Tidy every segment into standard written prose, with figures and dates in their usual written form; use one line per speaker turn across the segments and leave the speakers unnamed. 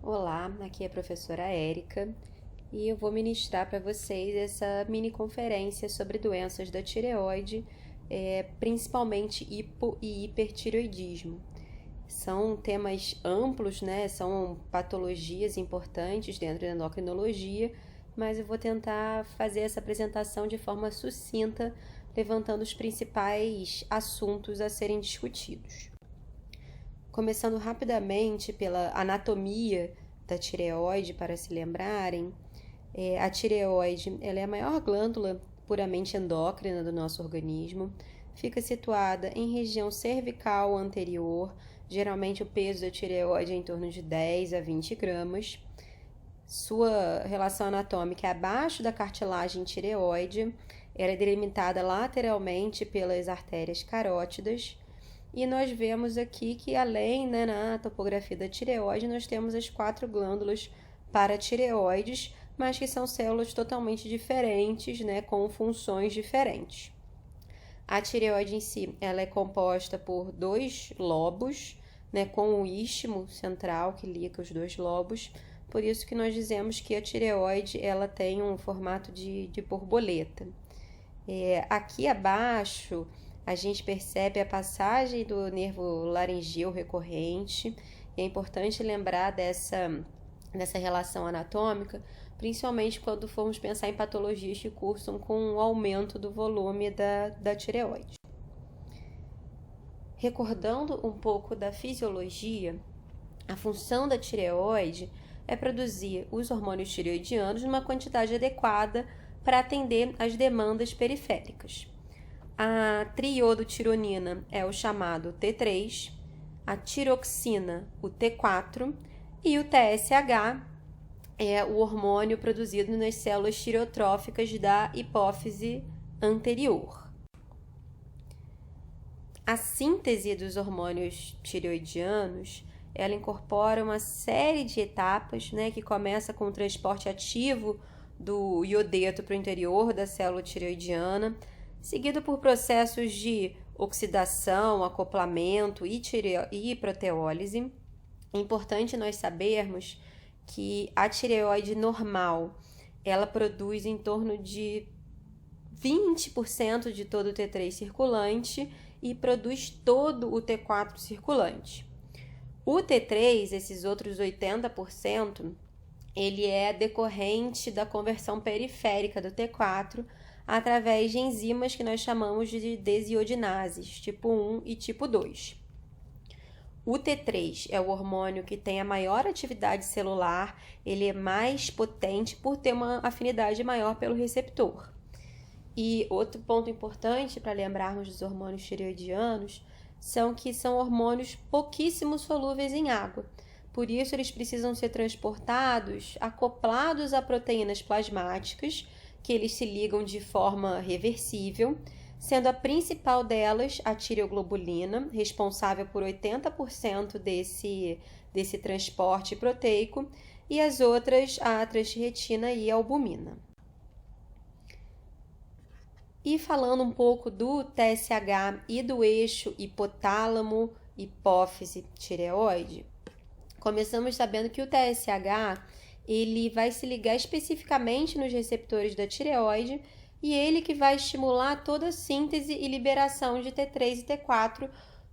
Olá, aqui é a professora Érica e eu vou ministrar para vocês essa mini conferência sobre doenças da tireoide, principalmente hipo e hipertireoidismo. São temas amplos, né? São patologias importantes dentro da endocrinologia, mas eu vou tentar fazer essa apresentação de forma sucinta, levantando os principais assuntos a serem discutidos. Começando rapidamente pela anatomia da tireoide, para se lembrarem, a tireoide ela é a maior glândula puramente endócrina do nosso organismo, fica situada em região cervical anterior, geralmente o peso da tireoide é em torno de 10 a 20 gramas. Sua relação anatômica é abaixo da cartilagem tireoide, ela é delimitada lateralmente pelas artérias carótidas. E nós vemos aqui que além, na topografia da tireoide, nós temos as 4 glândulas paratireoides, mas que são células totalmente diferentes, com funções diferentes. A tireoide em si, ela é composta por 2 lobos, com o istmo central que liga os 2 lobos. Por isso que nós dizemos que a tireoide ela tem um formato de borboleta. Aqui abaixo a gente percebe a passagem do nervo laringeu recorrente. É importante lembrar dessa relação anatômica, principalmente quando formos pensar em patologias que cursam com o aumento do volume da tireoide. Recordando um pouco da fisiologia, a função da tireoide é produzir os hormônios tireoidianos numa quantidade adequada para atender às demandas periféricas. A triodotironina é o chamado T3, a tiroxina, o T4, e o TSH é o hormônio produzido nas células tireotróficas da hipófise anterior. A síntese dos hormônios tireoidianos, ela incorpora uma série de etapas, que começa com o transporte ativo do iodeto para o interior da célula tireoidiana, seguido por processos de oxidação, acoplamento e proteólise. É importante nós sabermos que a tireoide normal, ela produz em torno de 20% de todo o T3 circulante e produz todo o T4 circulante. O T3, esses outros 80%, ele é decorrente da conversão periférica do T4 através de enzimas que nós chamamos de desiodinases, tipo 1 e tipo 2. O T3 é o hormônio que tem a maior atividade celular, ele é mais potente por ter uma afinidade maior pelo receptor. E outro ponto importante para lembrarmos dos hormônios tireoidianos são que são hormônios pouquíssimo solúveis em água. Por isso, eles precisam ser transportados, acoplados a proteínas plasmáticas, que eles se ligam de forma reversível, sendo a principal delas a tireoglobulina, responsável por 80% desse transporte proteico, e as outras a transtirretina e a albumina. E falando um pouco do TSH e do eixo hipotálamo, hipófise, tireoide, começamos sabendo que o TSH ele vai se ligar especificamente nos receptores da tireoide e ele que vai estimular toda a síntese e liberação de T3 e T4,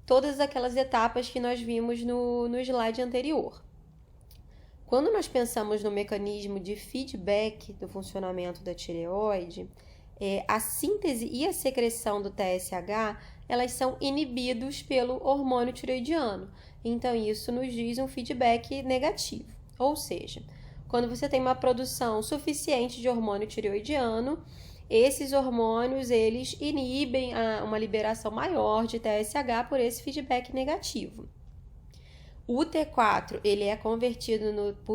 todas aquelas etapas que nós vimos no slide anterior. Quando nós pensamos no mecanismo de feedback do funcionamento da tireoide, a síntese e a secreção do TSH, elas são inibidos pelo hormônio tireoidiano. Então, isso nos diz um feedback negativo. Ou seja, quando você tem uma produção suficiente de hormônio tireoidiano, esses hormônios, eles inibem uma liberação maior de TSH por esse feedback negativo. O T4, ele é convertido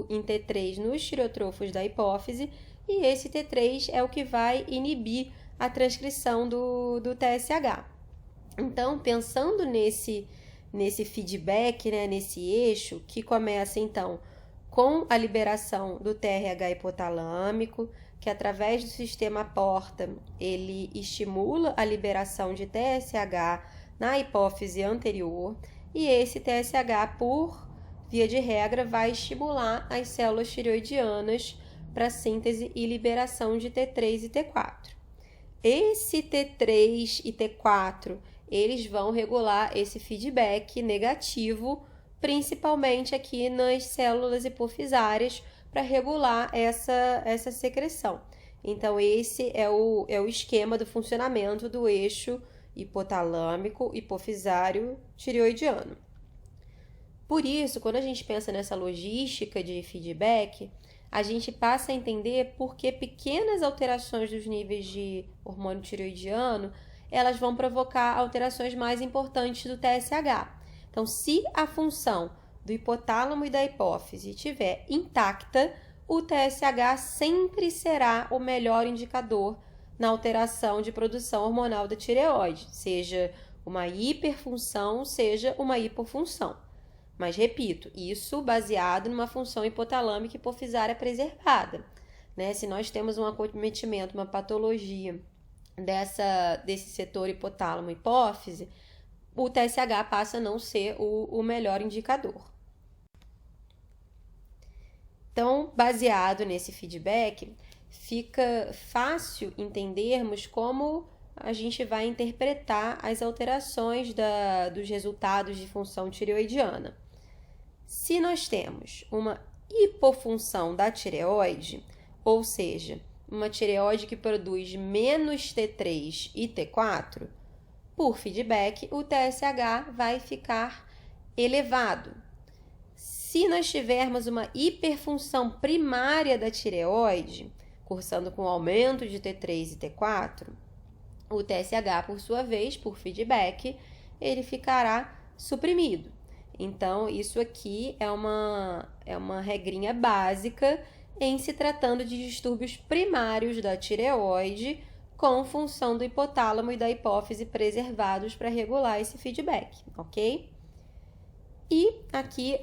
em T3 nos tireotrofos da hipófise, e esse T3 é o que vai inibir a transcrição do TSH. Então, pensando nesse feedback, nesse eixo, que começa, então, com a liberação do TRH hipotalâmico, que através do sistema porta, ele estimula a liberação de TSH na hipófise anterior, e esse TSH, por via de regra, vai estimular as células tireoidianas para síntese e liberação de T3 e T4. Esse T3 e T4, eles vão regular esse feedback negativo, principalmente aqui nas células hipofisárias, para regular essa secreção. Então, esse é o esquema do funcionamento do eixo hipotalâmico, hipofisário, tireoidiano. Por isso, quando a gente pensa nessa logística de feedback, a gente passa a entender por que pequenas alterações dos níveis de hormônio tireoidiano, elas vão provocar alterações mais importantes do TSH. Então, se a função do hipotálamo e da hipófise estiver intacta, o TSH sempre será o melhor indicador na alteração de produção hormonal da tireoide, seja uma hiperfunção, seja uma hipofunção. Mas, repito, isso baseado numa função hipotalâmica hipofisária preservada. Né? Se nós temos um acometimento, uma patologia desse setor hipotálamo-hipófise, o TSH passa a não ser o melhor indicador. Então, baseado nesse feedback, fica fácil entendermos como a gente vai interpretar as alterações dos resultados de função tireoidiana. Se nós temos uma hipofunção da tireoide, ou seja, uma tireoide que produz menos T3 e T4, por feedback, o TSH vai ficar elevado. Se nós tivermos uma hiperfunção primária da tireoide, cursando com aumento de T3 e T4, o TSH, por sua vez, por feedback, ele ficará suprimido. Então, isso aqui é uma regrinha básica em se tratando de distúrbios primários da tireoide com função do hipotálamo e da hipófise preservados para regular esse feedback, ok? E aqui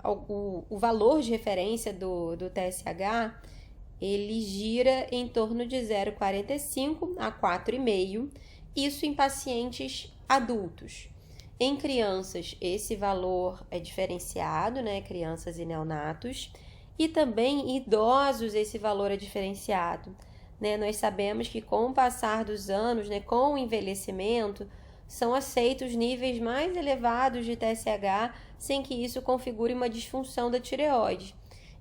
o valor de referência do TSH, ele gira em torno de 0,45 a 4,5, isso em pacientes adultos. Em crianças, esse valor é diferenciado, né? Crianças e neonatos. E também em idosos, esse valor é diferenciado. Né? Nós sabemos que com o passar dos anos, né, com o envelhecimento, são aceitos níveis mais elevados de TSH sem que isso configure uma disfunção da tireoide.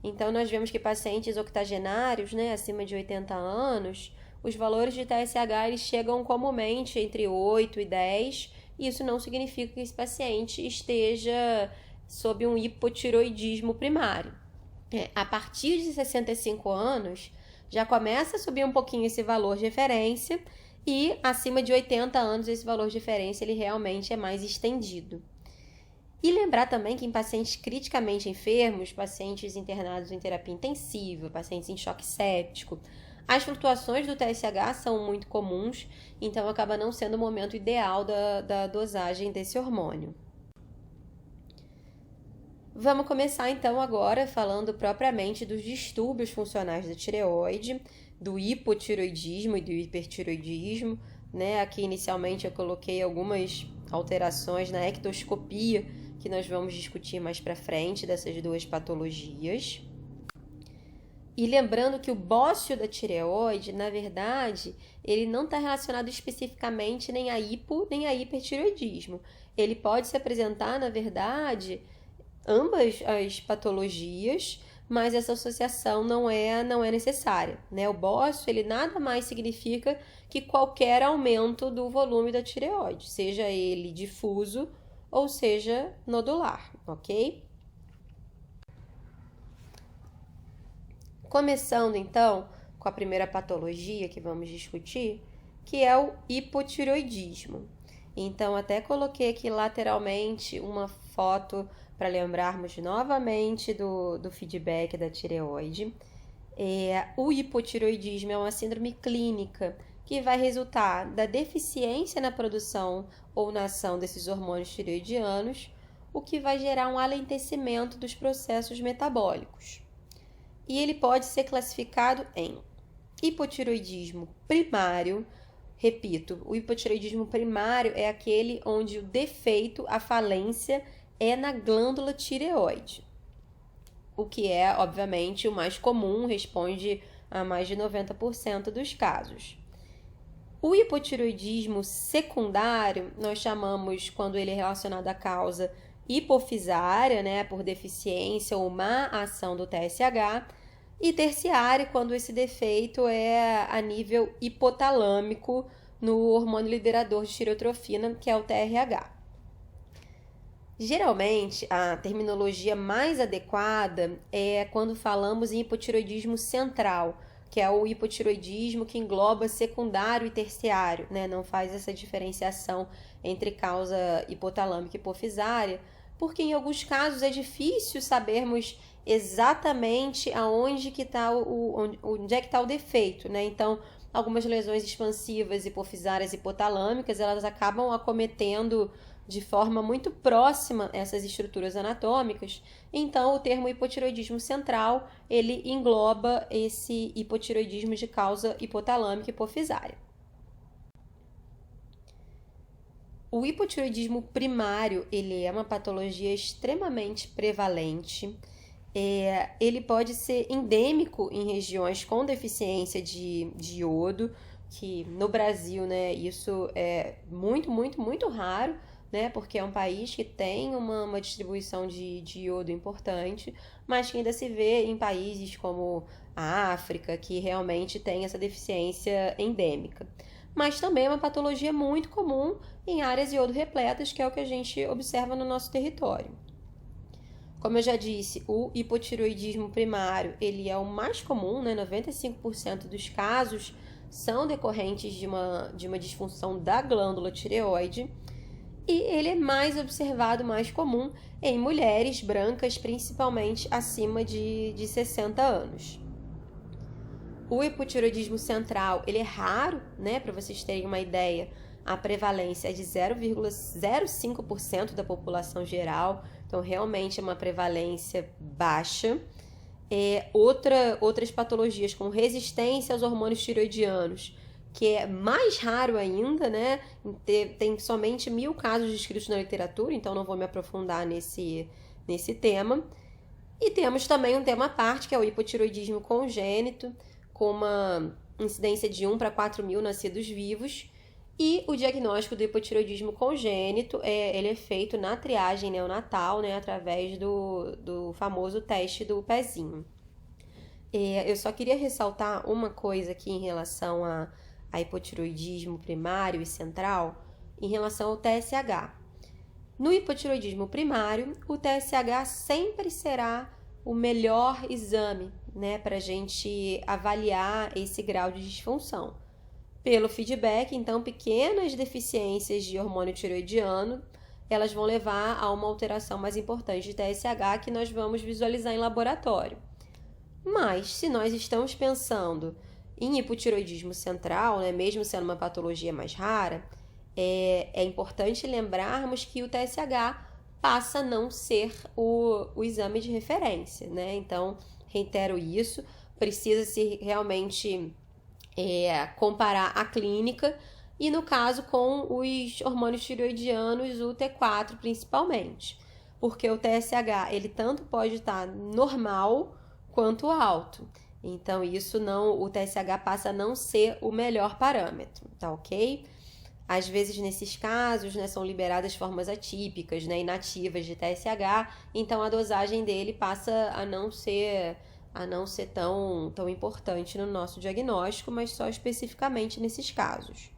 Então, nós vemos que pacientes octogenários, né, acima de 80 anos, os valores de TSH eles chegam comumente entre 8 e 10, e isso não significa que esse paciente esteja sob um hipotireoidismo primário. A partir de 65 anos, já começa a subir um pouquinho esse valor de referência, e acima de 80 anos, esse valor de referência ele realmente é mais estendido. E lembrar também que em pacientes criticamente enfermos, pacientes internados em terapia intensiva, pacientes em choque séptico, as flutuações do TSH são muito comuns, então acaba não sendo o momento ideal da dosagem desse hormônio. Vamos começar então agora falando propriamente dos distúrbios funcionais da tireoide, do hipotireoidismo e do hipertireoidismo, né? Aqui inicialmente eu coloquei algumas alterações na ectoscopia que nós vamos discutir mais para frente dessas duas patologias. E lembrando que o bócio da tireoide, na verdade, ele não está relacionado especificamente nem a hipo nem a hipertireoidismo. Ele pode se apresentar, na verdade, ambas as patologias, mas essa associação não é necessária, né? O bócio, ele nada mais significa que qualquer aumento do volume da tireoide, seja ele difuso ou seja nodular, ok? Começando, então, com a primeira patologia que vamos discutir, que é o hipotireoidismo. Então, até coloquei aqui lateralmente uma foto para lembrarmos novamente do feedback da tireoide. O hipotireoidismo é uma síndrome clínica que vai resultar da deficiência na produção ou na ação desses hormônios tireoidianos, o que vai gerar um alentecimento dos processos metabólicos. E ele pode ser classificado em hipotireoidismo primário. Repito, o hipotireoidismo primário é aquele onde o defeito, a falência, é na glândula tireoide, o que é, obviamente, o mais comum, responde a mais de 90% dos casos. O hipotireoidismo secundário, nós chamamos, quando ele é relacionado à causa hipofisária, né, por deficiência ou má ação do TSH, e terciário, quando esse defeito é a nível hipotalâmico no hormônio liberador de tireotrofina, que é o TRH. Geralmente, a terminologia mais adequada é quando falamos em hipotireoidismo central, que é o hipotireoidismo que engloba secundário e terciário, né? Não faz essa diferenciação entre causa hipotalâmica e hipofisária, porque em alguns casos é difícil sabermos exatamente onde é que está o defeito, né? Então, algumas lesões expansivas hipofisárias e hipotalâmicas, elas acabam acometendo de forma muito próxima essas estruturas anatômicas. Então, o termo hipotireoidismo central, ele engloba esse hipotireoidismo de causa hipotalâmica e hipofisária. O hipotireoidismo primário, ele é uma patologia extremamente prevalente. Ele pode ser endêmico em regiões com deficiência de iodo, que no Brasil, né, isso é muito, muito, muito raro, né, porque é um país que tem uma distribuição de iodo importante, mas que ainda se vê em países como a África, que realmente tem essa deficiência endêmica. Mas também é uma patologia muito comum em áreas iodo repletas, que é o que a gente observa no nosso território. Como eu já disse, o hipotireoidismo primário, ele é o mais comum, né? 95% dos casos são decorrentes de uma disfunção da glândula tireoide, e ele é mais observado, mais comum em mulheres brancas, principalmente acima de 60 anos. O hipotireoidismo central, ele é raro, né? Para vocês terem uma ideia, a prevalência é de 0,05% da população geral, então realmente é uma prevalência baixa. Outras patologias como resistência aos hormônios tireoidianos, que é mais raro ainda, né? Tem somente 1.000 casos descritos na literatura, então não vou me aprofundar nesse tema. E temos também um tema à parte, que é o hipotireoidismo congênito, com uma incidência de 1 para 4 mil nascidos vivos. E o diagnóstico do hipotireoidismo congênito, ele é feito na triagem neonatal, né, através do famoso teste do pezinho. Eu só queria ressaltar uma coisa aqui em relação a hipotireoidismo primário e central, em relação ao TSH. No hipotireoidismo primário, o TSH sempre será o melhor exame, né, para a gente avaliar esse grau de disfunção. Pelo feedback, então, pequenas deficiências de hormônio tireoidiano, elas vão levar a uma alteração mais importante de TSH que nós vamos visualizar em laboratório. Mas, se nós estamos pensando em hipotireoidismo central, né, mesmo sendo uma patologia mais rara, é importante lembrarmos que o TSH passa a não ser o exame de referência, né? Então, reitero isso, precisa-se realmente comparar a clínica e, no caso, com os hormônios tireoidianos, o T4 principalmente, porque o TSH, ele tanto pode estar normal quanto alto. Então, o TSH passa a não ser o melhor parâmetro, tá ok? Às vezes, nesses casos, né, são liberadas formas atípicas, né, inativas de TSH, então a dosagem dele passa a não ser tão importante no nosso diagnóstico, mas só especificamente nesses casos.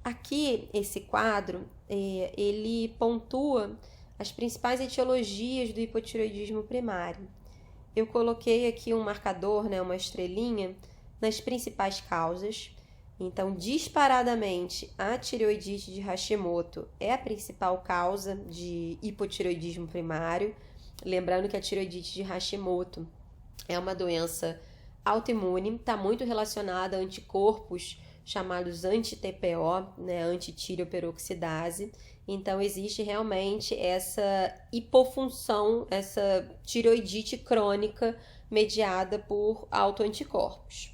Aqui, esse quadro, ele pontua as principais etiologias do hipotireoidismo primário. Eu coloquei aqui um marcador, né, uma estrelinha, nas principais causas. Então, disparadamente, a tireoidite de Hashimoto é a principal causa de hipotireoidismo primário. Lembrando que a tireoidite de Hashimoto é uma doença autoimune, está muito relacionada a anticorpos chamados anti-TPO, né, anti-tireoperoxidase. Então, existe realmente essa hipofunção, essa tireoidite crônica mediada por autoanticorpos.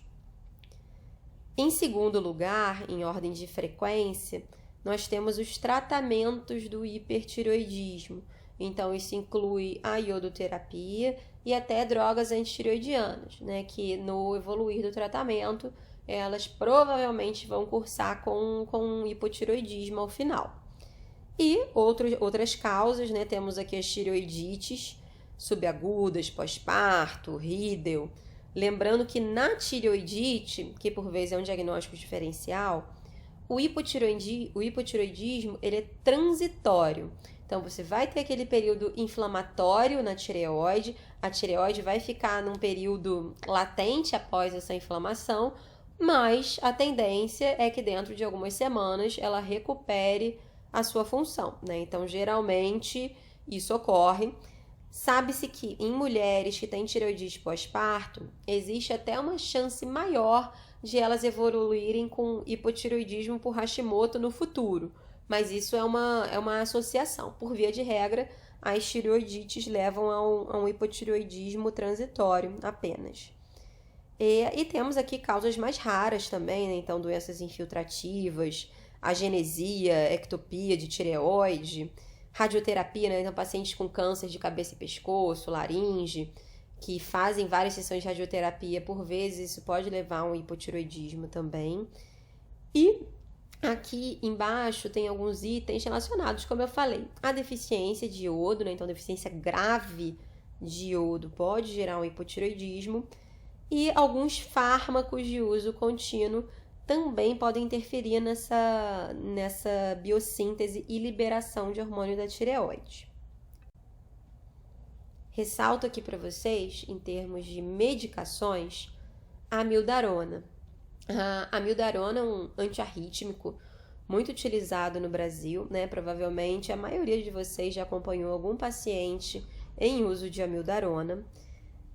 Em segundo lugar, em ordem de frequência, nós temos os tratamentos do hipertireoidismo. Então, isso inclui a iodoterapia e até drogas antitireoidianas, né? Que no evoluir do tratamento, elas provavelmente vão cursar com hipotireoidismo ao final. E outras causas, né? Temos aqui as tireoidites subagudas, pós-parto, Riedel. Lembrando que na tireoidite, que por vezes é um diagnóstico diferencial, o hipotireoidismo ele é transitório. Então, você vai ter aquele período inflamatório na tireoide, a tireoide vai ficar num período latente após essa inflamação, mas a tendência é que dentro de algumas semanas ela recupere a sua função, né? Então, geralmente, isso ocorre. Sabe-se que em mulheres que têm tireoidite pós-parto, existe até uma chance maior de elas evoluírem com hipotireoidismo por Hashimoto no futuro. Mas isso é uma associação. Por via de regra, as tireoidites levam a um hipotireoidismo transitório apenas. E temos aqui causas mais raras também, né? Então, doenças infiltrativas, agenesia, ectopia de tireoide, radioterapia, né? Então, pacientes com câncer de cabeça e pescoço, laringe, que fazem várias sessões de radioterapia, por vezes isso pode levar a um hipotireoidismo também. E aqui embaixo tem alguns itens relacionados, como eu falei, a deficiência de iodo, né? Então, deficiência grave de iodo pode gerar um hipotireoidismo. E alguns fármacos de uso contínuo também podem interferir nessa biossíntese e liberação de hormônio da tireoide. Ressalto aqui para vocês, em termos de medicações, a amiodarona. A amiodarona é um antiarrítmico muito utilizado no Brasil, né? Provavelmente a maioria de vocês já acompanhou algum paciente em uso de amiodarona.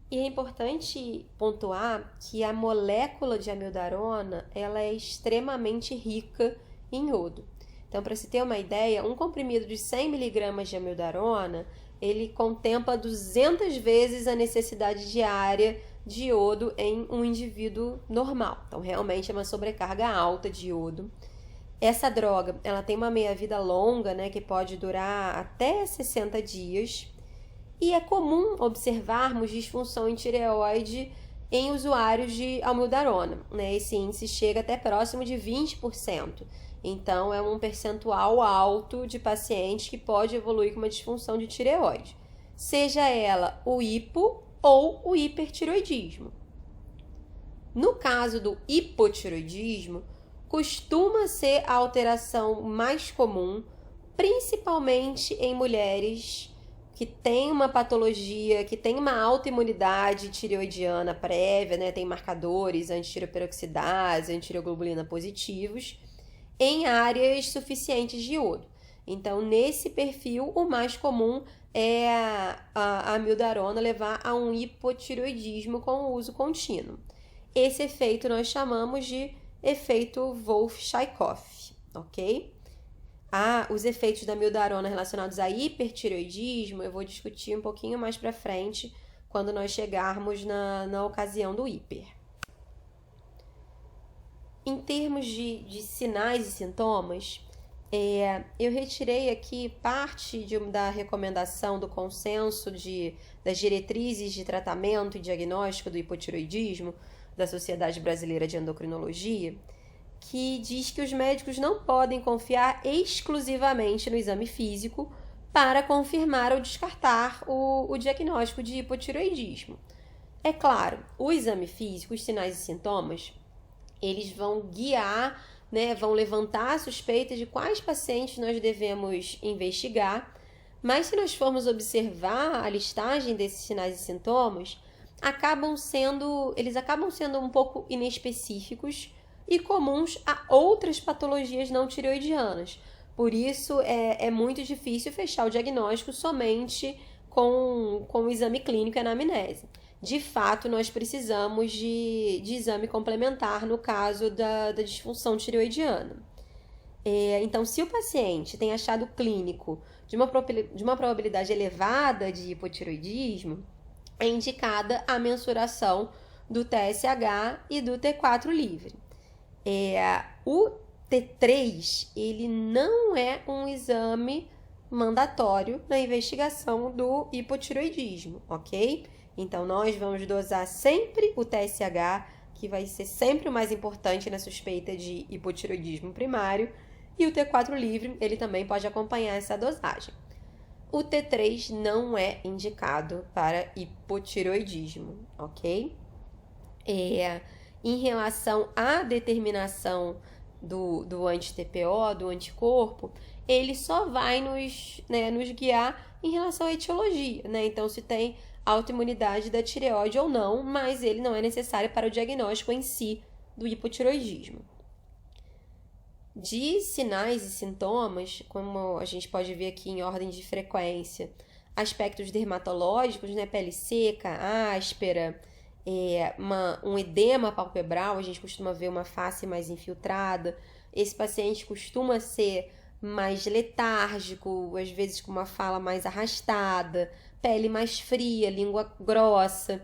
E é importante pontuar que a molécula de amiodarona ela é extremamente rica em iodo. Então, para se ter uma ideia, um comprimido de 100 mg de amiodarona, ele contempla 200 vezes a necessidade diária de iodo em um indivíduo normal. Então, realmente é uma sobrecarga alta de iodo. Essa droga, ela tem uma meia-vida longa, né, que pode durar até 60 dias. E é comum observarmos disfunção em tireoide em usuários de amiodarona, né? Esse índice chega até próximo de 20%. Então, é um percentual alto de pacientes que pode evoluir com uma disfunção de tireoide, seja ela o hipo ou o hipertireoidismo. No caso do hipotireoidismo, costuma ser a alteração mais comum, principalmente em mulheres que tem uma patologia, que tem uma autoimunidade tireoidiana prévia, né? Tem marcadores antitireoperoxidase, antireoglobulina positivos, em áreas suficientes de iodo. Então, nesse perfil, o mais comum é a amiodarona levar a um hipotireoidismo com o uso contínuo. Esse efeito nós chamamos de efeito Wolff-Chaikoff, ok? Os efeitos da amiodarona relacionados a hipertireoidismo eu vou discutir um pouquinho mais para frente quando nós chegarmos na ocasião do hiper. Em termos de sinais e sintomas, eu retirei aqui parte da recomendação do consenso das diretrizes de tratamento e diagnóstico do hipotireoidismo da Sociedade Brasileira de Endocrinologia, que diz que os médicos não podem confiar exclusivamente no exame físico para confirmar ou descartar o diagnóstico de hipotireoidismo. É claro, o exame físico, os sinais e sintomas, eles vão guiar, né, vão levantar a suspeita de quais pacientes nós devemos investigar, mas se nós formos observar a listagem desses sinais e sintomas, eles acabam sendo um pouco inespecíficos e comuns a outras patologias não tireoidianas. Por isso, é muito difícil fechar o diagnóstico somente com o exame clínico e anamnese. De fato, nós precisamos de exame complementar no caso da disfunção tireoidiana. Então, se o paciente tem achado clínico de uma probabilidade elevada de hipotireoidismo, é indicada a mensuração do TSH e do T4 livre. T3, ele não é um exame mandatório na investigação do hipotireoidismo, ok? Então, nós vamos dosar sempre o TSH, que vai ser sempre o mais importante na suspeita de hipotireoidismo primário, e o T4 livre, ele também pode acompanhar essa dosagem. O T3 não é indicado para hipotireoidismo, ok? Em relação à determinação do anti-TPO, do anticorpo, ele só vai nos guiar em relação à etiologia, né? Então, se tem autoimunidade da tireoide ou não, mas ele não é necessário para o diagnóstico em si do hipotireoidismo. De sinais e sintomas, como a gente pode ver aqui em ordem de frequência, aspectos dermatológicos, né? Pele seca, áspera, um edema palpebral, a gente costuma ver uma face mais infiltrada. Esse paciente costuma ser mais letárgico, às vezes com uma fala mais arrastada, pele mais fria, língua grossa,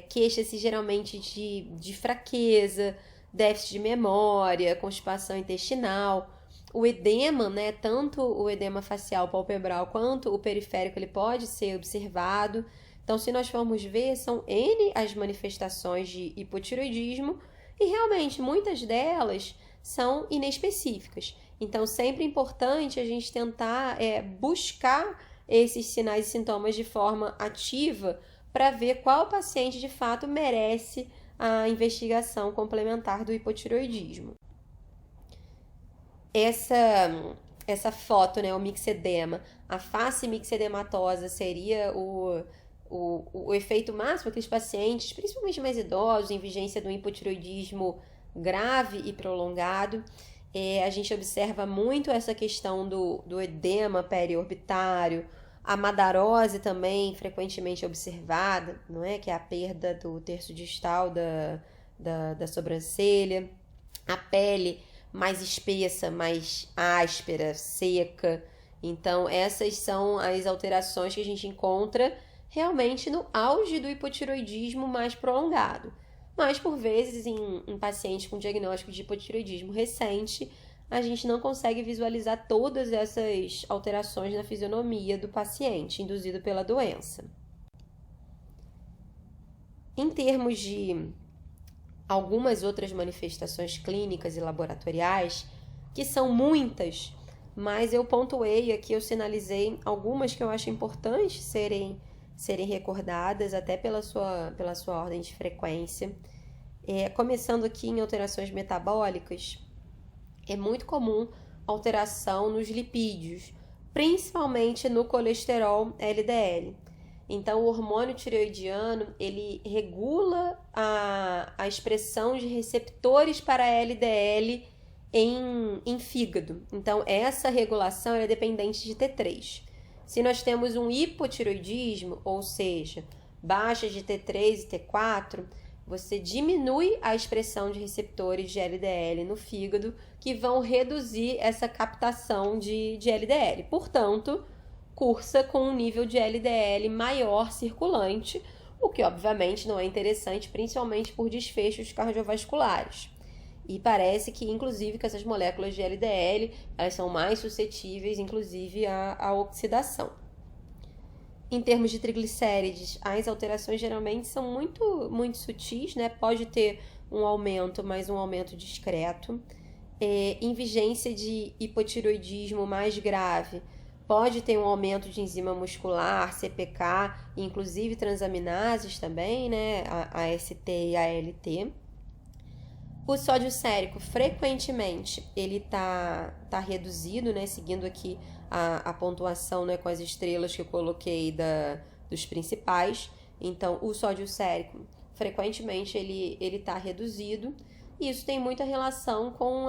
queixa-se geralmente de fraqueza, déficit de memória, constipação intestinal. O edema, né, tanto o edema facial palpebral quanto o periférico, ele pode ser observado. Então, se nós formos ver, são N as manifestações de hipotireoidismo e realmente muitas delas são inespecíficas. Então, sempre é importante a gente tentar buscar esses sinais e sintomas de forma ativa para ver qual paciente de fato merece a investigação complementar do hipotireoidismo. Essa foto, né, o mixedema, a face mixedematosa seria o efeito máximo aqueles pacientes, principalmente mais idosos, em vigência do hipotireoidismo grave e prolongado. A gente observa muito essa questão do edema periorbitário, a madarose também frequentemente observada, não é? Que é a perda do terço distal da sobrancelha, a pele mais espessa, mais áspera, seca. Então, essas são as alterações que a gente encontra realmente no auge do hipotireoidismo mais prolongado. Mas, por vezes, em pacientes com diagnóstico de hipotireoidismo recente, a gente não consegue visualizar todas essas alterações na fisionomia do paciente induzido pela doença. Em termos de algumas outras manifestações clínicas e laboratoriais, que são muitas, mas eu pontuei aqui, eu sinalizei algumas que eu acho importantes serem recordadas, até pela sua ordem de frequência. Começando aqui em alterações metabólicas, é muito comum alteração nos lipídios, principalmente no colesterol LDL. Então, o hormônio tireoidiano, ele regula a expressão de receptores para LDL em fígado. Então, essa regulação é dependente de T3. Se nós temos um hipotireoidismo, ou seja, baixa de T3 e T4, você diminui a expressão de receptores de LDL no fígado, que vão reduzir essa captação de LDL. Portanto, cursa com um nível de LDL maior circulante, o que obviamente não é interessante, principalmente por desfechos cardiovasculares. E parece que, inclusive, que essas moléculas de LDL, elas são mais suscetíveis, inclusive, à oxidação. Em termos de triglicérides, as alterações geralmente são muito, muito sutis, né? Pode ter um aumento, mas um aumento discreto. Em vigência de hipotireoidismo mais grave, pode ter um aumento de enzima muscular, CPK, inclusive transaminases também, né? A AST e a ALT. O sódio sérico, frequentemente, ele tá reduzido, né? Seguindo aqui a pontuação, né, com as estrelas que eu coloquei dos principais. Então, o sódio sérico, frequentemente, ele tá reduzido. E isso tem muita relação com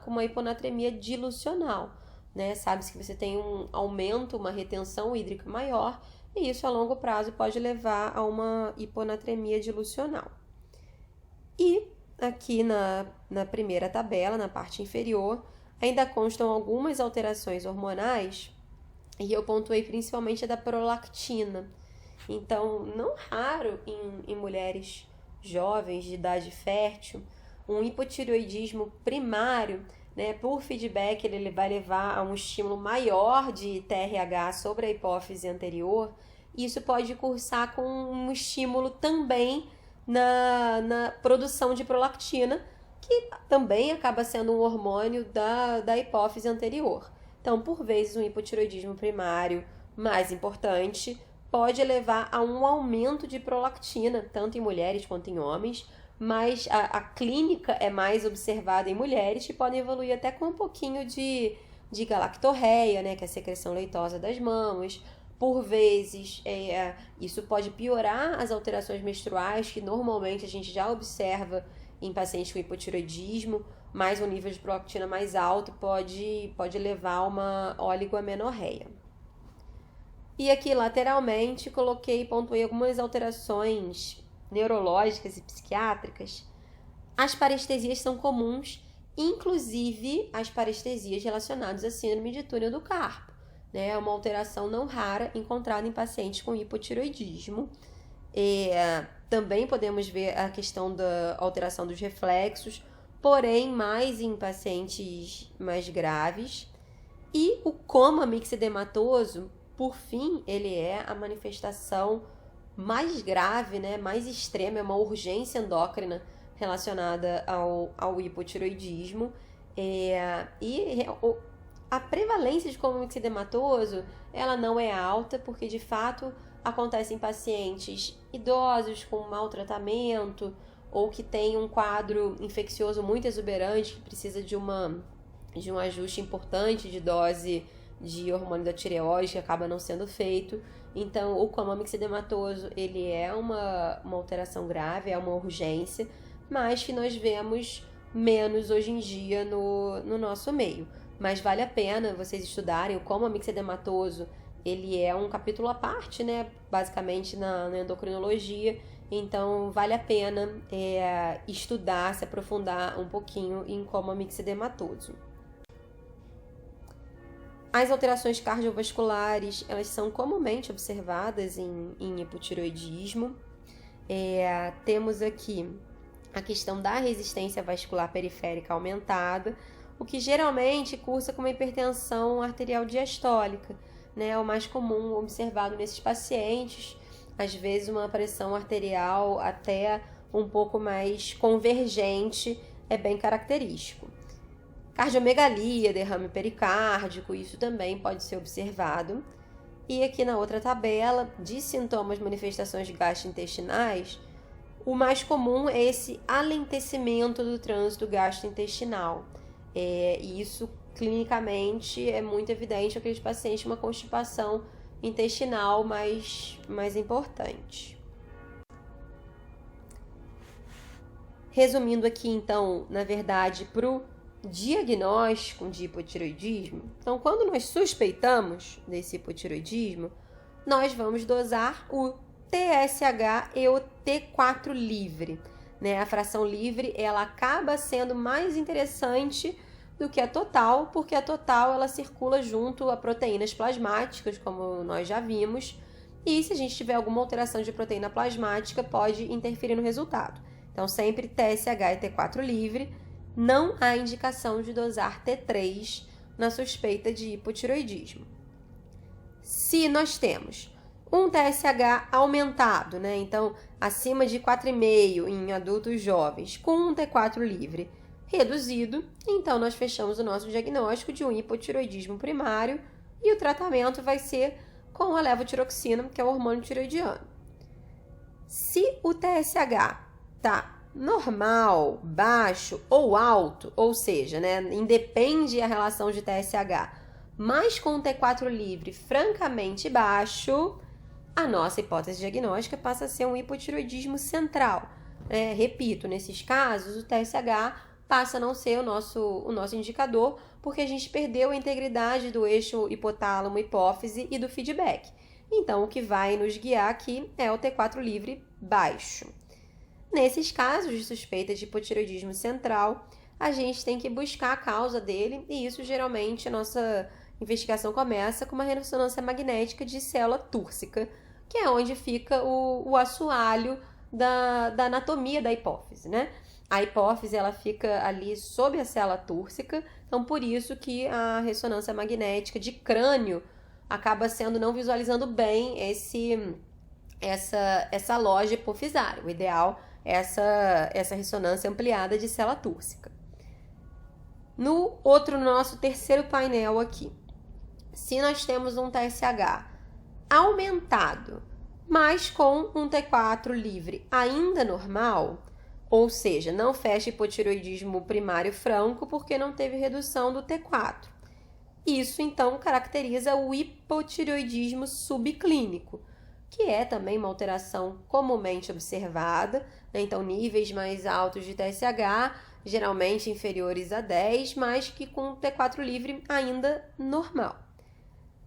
uma hiponatremia dilucional, né? Sabe-se que você tem um aumento, uma retenção hídrica maior, e isso a longo prazo pode levar a uma hiponatremia dilucional. E aqui na primeira tabela, na parte inferior, ainda constam algumas alterações hormonais, e eu pontuei principalmente a da prolactina. Então, não raro em mulheres jovens de idade fértil, um hipotireoidismo primário, né, por feedback, ele vai levar a um estímulo maior de TRH sobre a hipófise anterior. Isso pode cursar com um estímulo também na produção de prolactina, que também acaba sendo um hormônio da hipófise anterior. Então, por vezes, um hipotireoidismo primário mais importante pode levar a um aumento de prolactina, tanto em mulheres quanto em homens, mas a clínica é mais observada em mulheres que podem evoluir até com um pouquinho de galactorreia, né, que é a secreção leitosa das mamas. Por vezes, isso pode piorar as alterações menstruais, que normalmente a gente já observa em pacientes com hipotireoidismo, mas um nível de prolactina mais alto pode levar a uma oligoamenorreia. E aqui, lateralmente, pontuei algumas alterações neurológicas e psiquiátricas. As parestesias são comuns, inclusive as parestesias relacionadas à síndrome de túnel do carpo. É uma alteração não rara encontrada em pacientes com hipotireoidismo. Também podemos ver a questão da alteração dos reflexos, porém mais em pacientes mais graves. E o coma mixedematoso, por fim, ele é a manifestação mais grave, né, mais extrema, é uma urgência endócrina relacionada ao hipotireoidismo. A prevalência de coma mixedematoso, ela não é alta, porque de fato acontece em pacientes idosos com mau tratamento ou que tem um quadro infeccioso muito exuberante, que precisa de um ajuste importante de dose de hormônio da tireoide, que acaba não sendo feito. Então, o coma mixedematoso, ele é uma alteração grave, é uma urgência, mas que nós vemos menos hoje em dia no nosso meio. Mas vale a pena vocês estudarem. O coma mixedematoso, ele é um capítulo à parte, né? Basicamente na endocrinologia. Então, vale a pena estudar, se aprofundar um pouquinho em coma mixedematoso. As alterações cardiovasculares, elas são comumente observadas em hipotireoidismo. Temos aqui a questão da resistência vascular periférica aumentada, o que geralmente cursa com uma hipertensão arterial diastólica, né? É o mais comum observado nesses pacientes. Às vezes uma pressão arterial até um pouco mais convergente é bem característico. Cardiomegalia, derrame pericárdico, isso também pode ser observado. E aqui na outra tabela, de sintomas, manifestações gastrointestinais, o mais comum é esse alentecimento do trânsito gastrointestinal. E isso, clinicamente, é muito evidente aqueles pacientes com uma constipação intestinal mais importante. Resumindo aqui, então, na verdade, para o diagnóstico de hipotireoidismo, então, quando nós suspeitamos desse hipotireoidismo, nós vamos dosar o TSH e o T4 livre, né? A fração livre, ela acaba sendo mais interessante do que a total, porque a total ela circula junto a proteínas plasmáticas, como nós já vimos, e se a gente tiver alguma alteração de proteína plasmática, pode interferir no resultado. Então, sempre TSH e T4 livre. Não há indicação de dosar T3 na suspeita de hipotireoidismo. Se nós temos um TSH aumentado, né? Então, acima de 4,5 em adultos jovens, com um T4 livre reduzido, então nós fechamos o nosso diagnóstico de um hipotireoidismo primário e o tratamento vai ser com a levotiroxina, que é o hormônio tireoidiano. Se o TSH está normal, baixo ou alto, ou seja, né, independe a relação de TSH, mas com o T4 livre francamente baixo, a nossa hipótese diagnóstica passa a ser um hipotireoidismo central. Repito, nesses casos, o TSH passa a não ser o nosso indicador, porque a gente perdeu a integridade do eixo hipotálamo-hipófise e do feedback. Então, o que vai nos guiar aqui é o T4 livre baixo. Nesses casos de suspeita de hipotireoidismo central, a gente tem que buscar a causa dele, e isso geralmente a nossa investigação começa com uma ressonância magnética de célula túrcica, que é onde fica o assoalho da anatomia da hipófise, né? A hipófise ela fica ali sob a célula túrcica, então por isso que a ressonância magnética de crânio acaba sendo não visualizando bem essa loja hipofisária. O ideal é essa ressonância ampliada de célula túrcica. No nosso terceiro painel aqui, se nós temos um TSH aumentado, mas com um T4 livre ainda normal, ou seja, não fecha hipotireoidismo primário franco porque não teve redução do T4. Isso, então, caracteriza o hipotireoidismo subclínico, que é também uma alteração comumente observada, né? Então, níveis mais altos de TSH, geralmente inferiores a 10, mas que com T4 livre ainda normal.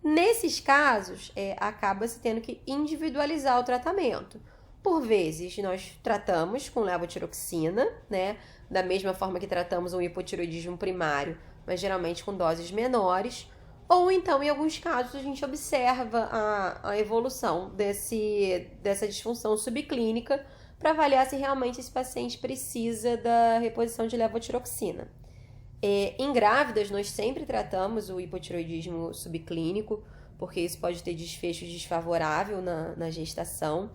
Nesses casos, acaba-se tendo que individualizar o tratamento. Por vezes, nós tratamos com levotiroxina, né? Da mesma forma que tratamos um hipotireoidismo primário, mas geralmente com doses menores. Ou então, em alguns casos, a gente observa a evolução dessa disfunção subclínica para avaliar se realmente esse paciente precisa da reposição de levotiroxina. Em grávidas, nós sempre tratamos o hipotireoidismo subclínico, porque isso pode ter desfecho desfavorável na gestação.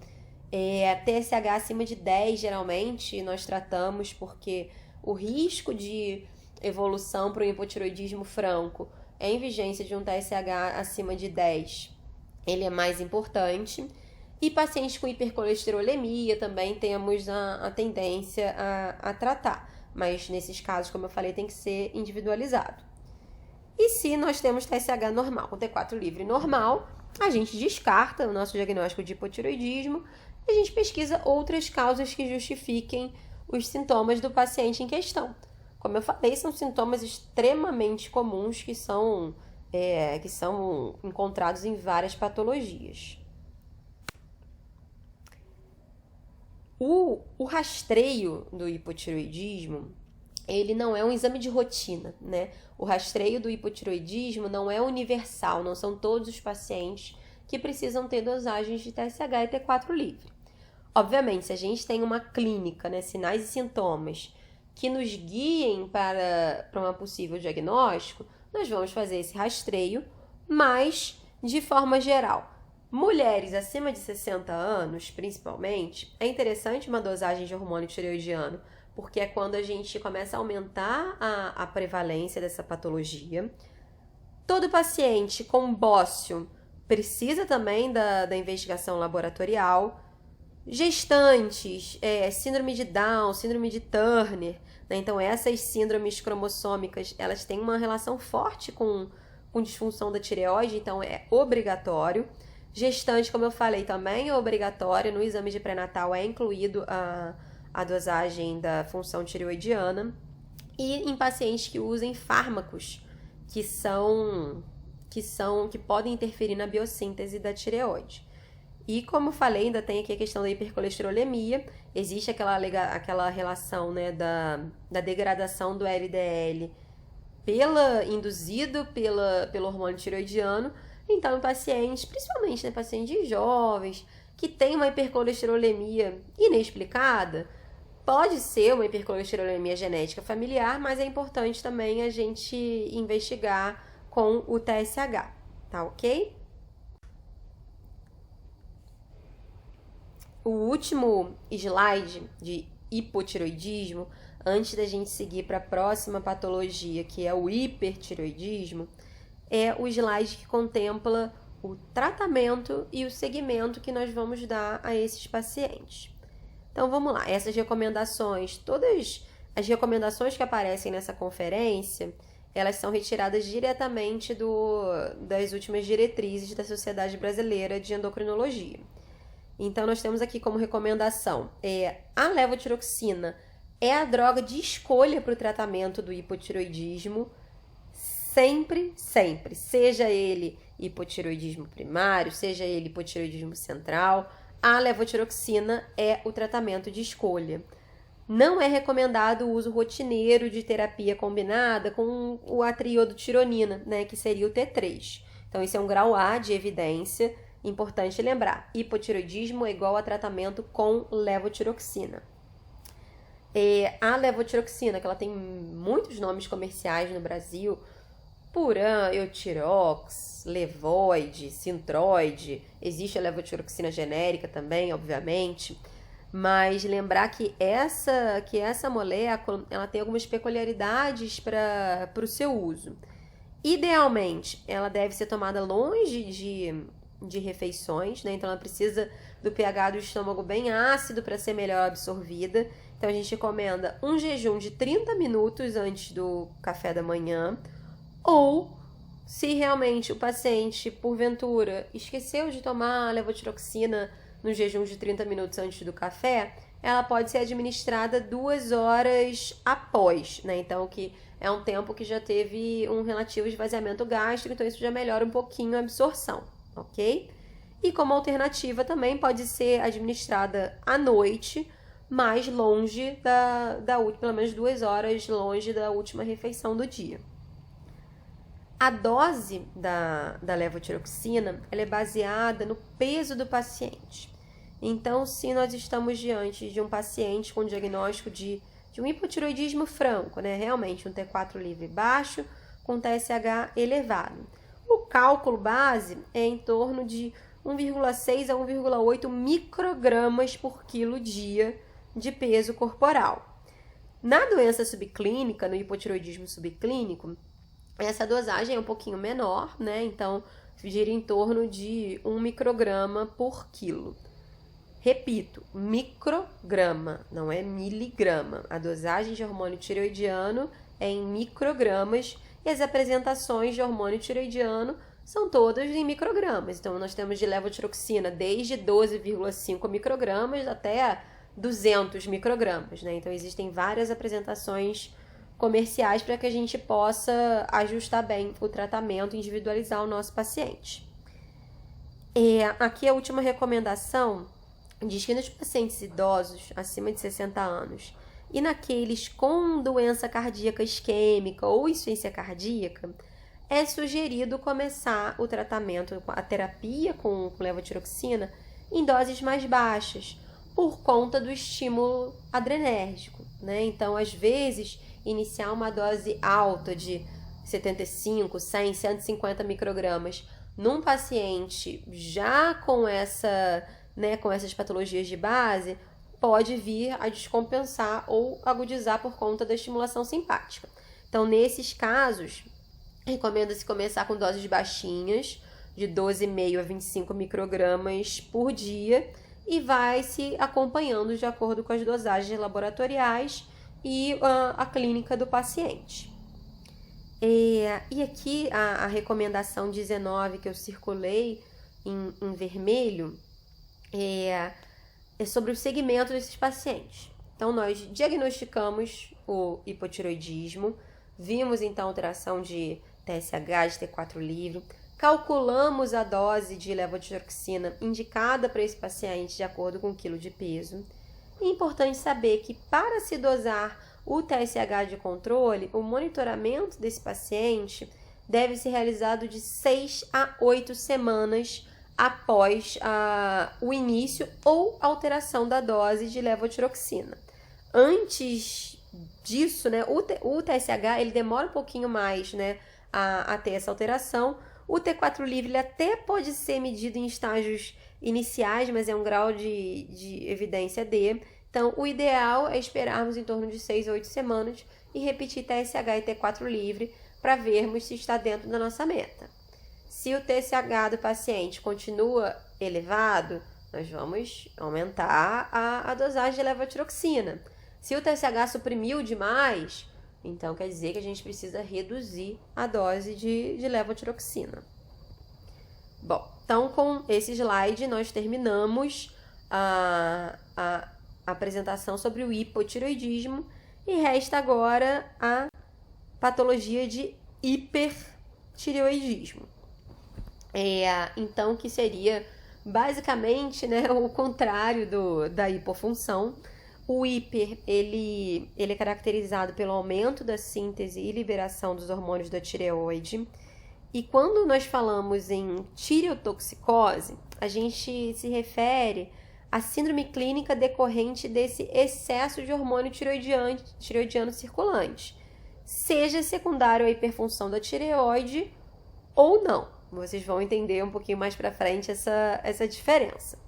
TSH acima de 10, geralmente, nós tratamos porque o risco de evolução para o hipotireoidismo franco em vigência de um TSH acima de 10, ele é mais importante. E pacientes com hipercolesterolemia também temos a tendência a tratar, mas nesses casos, como eu falei, tem que ser individualizado. E se nós temos TSH normal, com T4 livre normal, a gente descarta o nosso diagnóstico de hipotireoidismo e a gente pesquisa outras causas que justifiquem os sintomas do paciente em questão. Como eu falei, são sintomas extremamente comuns que são encontrados em várias patologias. O rastreio do hipotireoidismo, ele não é um exame de rotina, né? O rastreio do hipotireoidismo não é universal, não são todos os pacientes que precisam ter dosagens de TSH e T4 livre. Obviamente, se a gente tem uma clínica, né, sinais e sintomas que nos guiem para um possível diagnóstico, nós vamos fazer esse rastreio, mas de forma geral. Mulheres acima de 60 anos, principalmente, é interessante uma dosagem de hormônio tireoidiano, porque é quando a gente começa a aumentar a prevalência dessa patologia. Todo paciente com bócio precisa também da investigação laboratorial. Gestantes, síndrome de Down, síndrome de Turner, né? Então essas síndromes cromossômicas, elas têm uma relação forte com disfunção da tireoide, então é obrigatório. Gestante, como eu falei, também é obrigatório, no exame de pré-natal é incluído a dosagem da função tireoidiana. E em pacientes que usem fármacos que podem interferir na biossíntese da tireoide. E como falei, ainda tem aqui a questão da hipercolesterolemia, existe aquela relação, né, da degradação do LDL induzido pelo hormônio tireoidiano. Então, em pacientes, principalmente, né, pacientes jovens, que têm uma hipercolesterolemia inexplicada, pode ser uma hipercolesterolemia genética familiar, mas é importante também a gente investigar com o TSH, tá ok? O último slide de hipotireoidismo, antes da gente seguir para a próxima patologia, que é o hipertireoidismo, é o slide que contempla o tratamento e o segmento que nós vamos dar a esses pacientes. Então, vamos lá. Essas recomendações, todas as recomendações que aparecem nessa conferência, elas são retiradas diretamente das últimas diretrizes da Sociedade Brasileira de Endocrinologia. Então, nós temos aqui como recomendação, a levotiroxina é a droga de escolha para o tratamento do hipotireoidismo, sempre, seja ele hipotireoidismo primário, seja ele hipotireoidismo central, a levotiroxina é o tratamento de escolha. Não é recomendado o uso rotineiro de terapia combinada com o atriodotironina, né, que seria o T3. Então, isso é um grau A de evidência. Importante lembrar, hipotireoidismo é igual a tratamento com levotiroxina. A levotiroxina, que ela tem muitos nomes comerciais no Brasil, Puran, Eutirox, Levoide, Sintroide, existe a levotiroxina genérica também, obviamente, mas lembrar que essa molécula ela tem algumas peculiaridades para o seu uso. Idealmente, ela deve ser tomada longe de refeições, né? Então ela precisa do pH do estômago bem ácido para ser melhor absorvida. Então a gente recomenda um jejum de 30 minutos antes do café da manhã, ou se realmente o paciente, porventura, esqueceu de tomar a levotiroxina no jejum de 30 minutos antes do café, ela pode ser administrada 2 horas após, né? Então, que é um tempo que já teve um relativo esvaziamento gástrico, então isso já melhora um pouquinho a absorção, ok? E como alternativa também pode ser administrada à noite, mais longe pelo menos 2 horas longe da última refeição do dia. A dose da levotiroxina ela é baseada no peso do paciente. Então, se nós estamos diante de um paciente com diagnóstico de um hipotiroidismo franco, né? Realmente um T4 livre baixo com TSH elevado, o cálculo base é em torno de 1,6 a 1,8 microgramas por quilo dia de peso corporal. Na doença subclínica, no hipotiroidismo subclínico, essa dosagem é um pouquinho menor, né? Então, gira em torno de 1 micrograma por quilo. Repito, micrograma, não é miligrama. A dosagem de hormônio tireoidiano é em microgramas e as apresentações de hormônio tireoidiano são todas em microgramas. Então, nós temos de levotiroxina desde 12,5 microgramas até 200 microgramas, né? Então, existem várias apresentações comerciais para que a gente possa ajustar bem o tratamento, individualizar o nosso paciente. Aqui a última recomendação diz que nos pacientes idosos acima de 60 anos e naqueles com doença cardíaca isquêmica ou insuficiência cardíaca, é sugerido começar o tratamento, a terapia com levotiroxina em doses mais baixas, por conta do estímulo adrenérgico, né? Então, às vezes, iniciar uma dose alta de 75, 100, 150 microgramas num paciente já com essas patologias de base, pode vir a descompensar ou agudizar por conta da estimulação simpática. Então, nesses casos, recomenda-se começar com doses baixinhas, de 12,5 a 25 microgramas por dia, e vai se acompanhando de acordo com as dosagens laboratoriais e a clínica do paciente. E aqui a recomendação 19 que eu circulei em vermelho é sobre o segmento desses pacientes. Então, nós diagnosticamos o hipotiroidismo, vimos então alteração de TSH, de T4 livre, calculamos a dose de levotiroxina indicada para esse paciente de acordo com o quilo de peso. É importante saber que para se dosar o TSH de controle, o monitoramento desse paciente deve ser realizado de 6 a 8 semanas após o início ou alteração da dose de levotiroxina. Antes disso, né, o TSH ele demora um pouquinho mais, né, a ter essa alteração. O T4 livre ele até pode ser medido em estágios iniciais, mas é um grau de evidência D. Então, o ideal é esperarmos em torno de 6 a 8 semanas e repetir TSH e T4 livre para vermos se está dentro da nossa meta. Se o TSH do paciente continua elevado, nós vamos aumentar a dosagem de levotiroxina. Se o TSH suprimiu demais, então quer dizer que a gente precisa reduzir a dose de levotiroxina. Bom, então com esse slide nós terminamos a apresentação sobre o hipotiroidismo e resta agora a patologia de hipertireoidismo. Então, que seria basicamente, né, o contrário da hipofunção. O hiper, ele é caracterizado pelo aumento da síntese e liberação dos hormônios da tireoide. E quando nós falamos em tireotoxicose, a gente se refere a síndrome clínica decorrente desse excesso de hormônio tireoidiano circulante, seja secundário à hiperfunção da tireoide ou não. Vocês vão entender um pouquinho mais para frente essa diferença.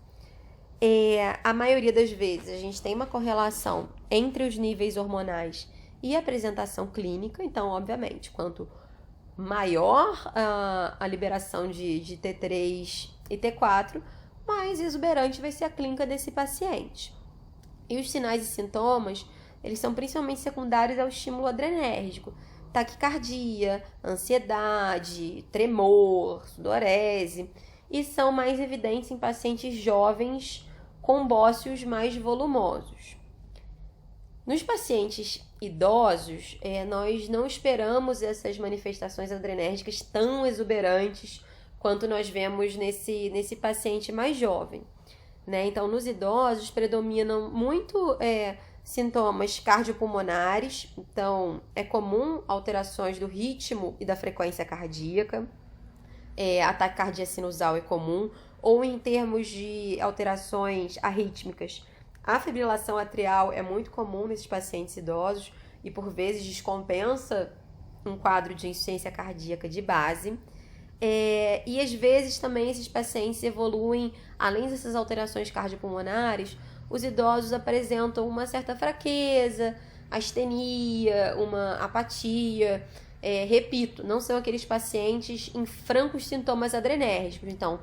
A maioria das vezes a gente tem uma correlação entre os níveis hormonais e a apresentação clínica, então, obviamente, quanto maior a liberação de T3 e T4, mais exuberante vai ser a clínica desse paciente. E os sinais e sintomas, eles são principalmente secundários ao estímulo adrenérgico, taquicardia, ansiedade, tremor, sudorese, e são mais evidentes em pacientes jovens com bócios mais volumosos. Nos pacientes idosos, nós não esperamos essas manifestações adrenérgicas tão exuberantes quanto nós vemos nesse paciente mais jovem, né? Então, nos idosos predominam muito sintomas cardiopulmonares, então é comum alterações do ritmo e da frequência cardíaca, a taquicardia sinusal é comum, ou em termos de alterações arrítmicas, a fibrilação atrial é muito comum nesses pacientes idosos e por vezes descompensa um quadro de insuficiência cardíaca de base. E às vezes também esses pacientes evoluem, além dessas alterações cardiopulmonares, os idosos apresentam uma certa fraqueza, astenia, uma apatia. Repito, não são aqueles pacientes em francos sintomas adrenérgicos. Então,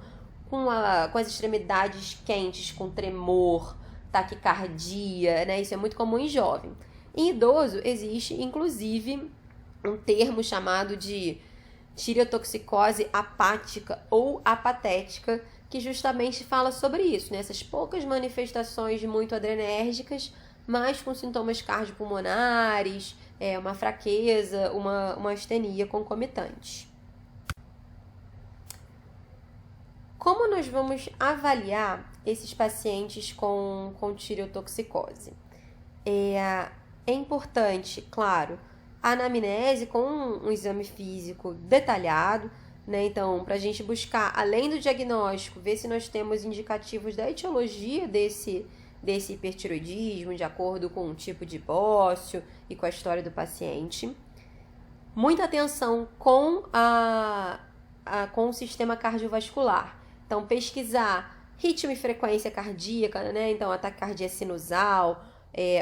com as extremidades quentes, com tremor, taquicardia, né? Isso é muito comum em jovem. Em idoso, existe, inclusive, um termo chamado de tireotoxicose apática ou apatética, que justamente fala sobre isso, né? Essas poucas manifestações muito adrenérgicas, mas com sintomas cardiopulmonares, uma fraqueza, uma astenia concomitante. Como nós vamos avaliar esses pacientes com tireotoxicose? É importante, claro, a anamnese com um exame físico detalhado, né? Então, para a gente buscar, além do diagnóstico, ver se nós temos indicativos da etiologia desse hipertireoidismo, de acordo com o tipo de bócio e com a história do paciente. Muita atenção com o sistema cardiovascular. Então, pesquisar ritmo e frequência cardíaca, né? Então, a taquicardia sinusal,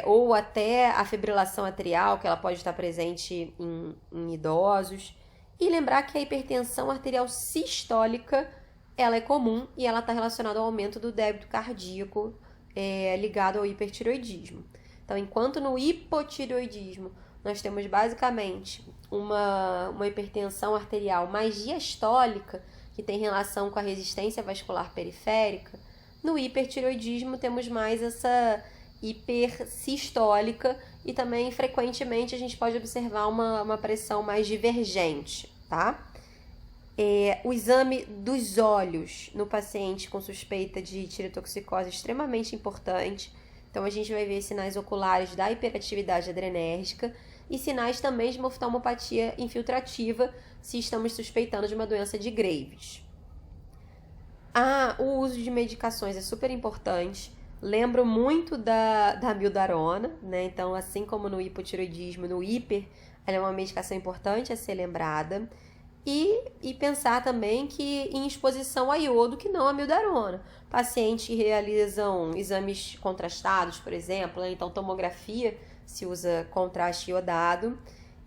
ou até a fibrilação atrial, que ela pode estar presente em idosos. E lembrar que a hipertensão arterial sistólica, ela é comum e ela está relacionada ao aumento do débito cardíaco ligado ao hipertireoidismo. Então, enquanto no hipotireoidismo nós temos basicamente uma hipertensão arterial mais diastólica, que tem relação com a resistência vascular periférica, no hipertireoidismo temos mais essa hipersistólica e também frequentemente a gente pode observar uma pressão mais divergente, tá? O exame dos olhos no paciente com suspeita de tireotoxicose é extremamente importante. Então, a gente vai ver sinais oculares da hiperatividade adrenérgica e sinais também de uma oftalmopatia infiltrativa, se estamos suspeitando de uma doença de Graves. O uso de medicações é super importante. Lembro muito da amiodarona, né? Então, assim como no hipotireoidismo, no hiper, ela é uma medicação importante a ser lembrada. E pensar também que em exposição a iodo, que não a amiodarona. Pacientes que realizam exames contrastados, por exemplo, né? Então tomografia se usa contraste iodado.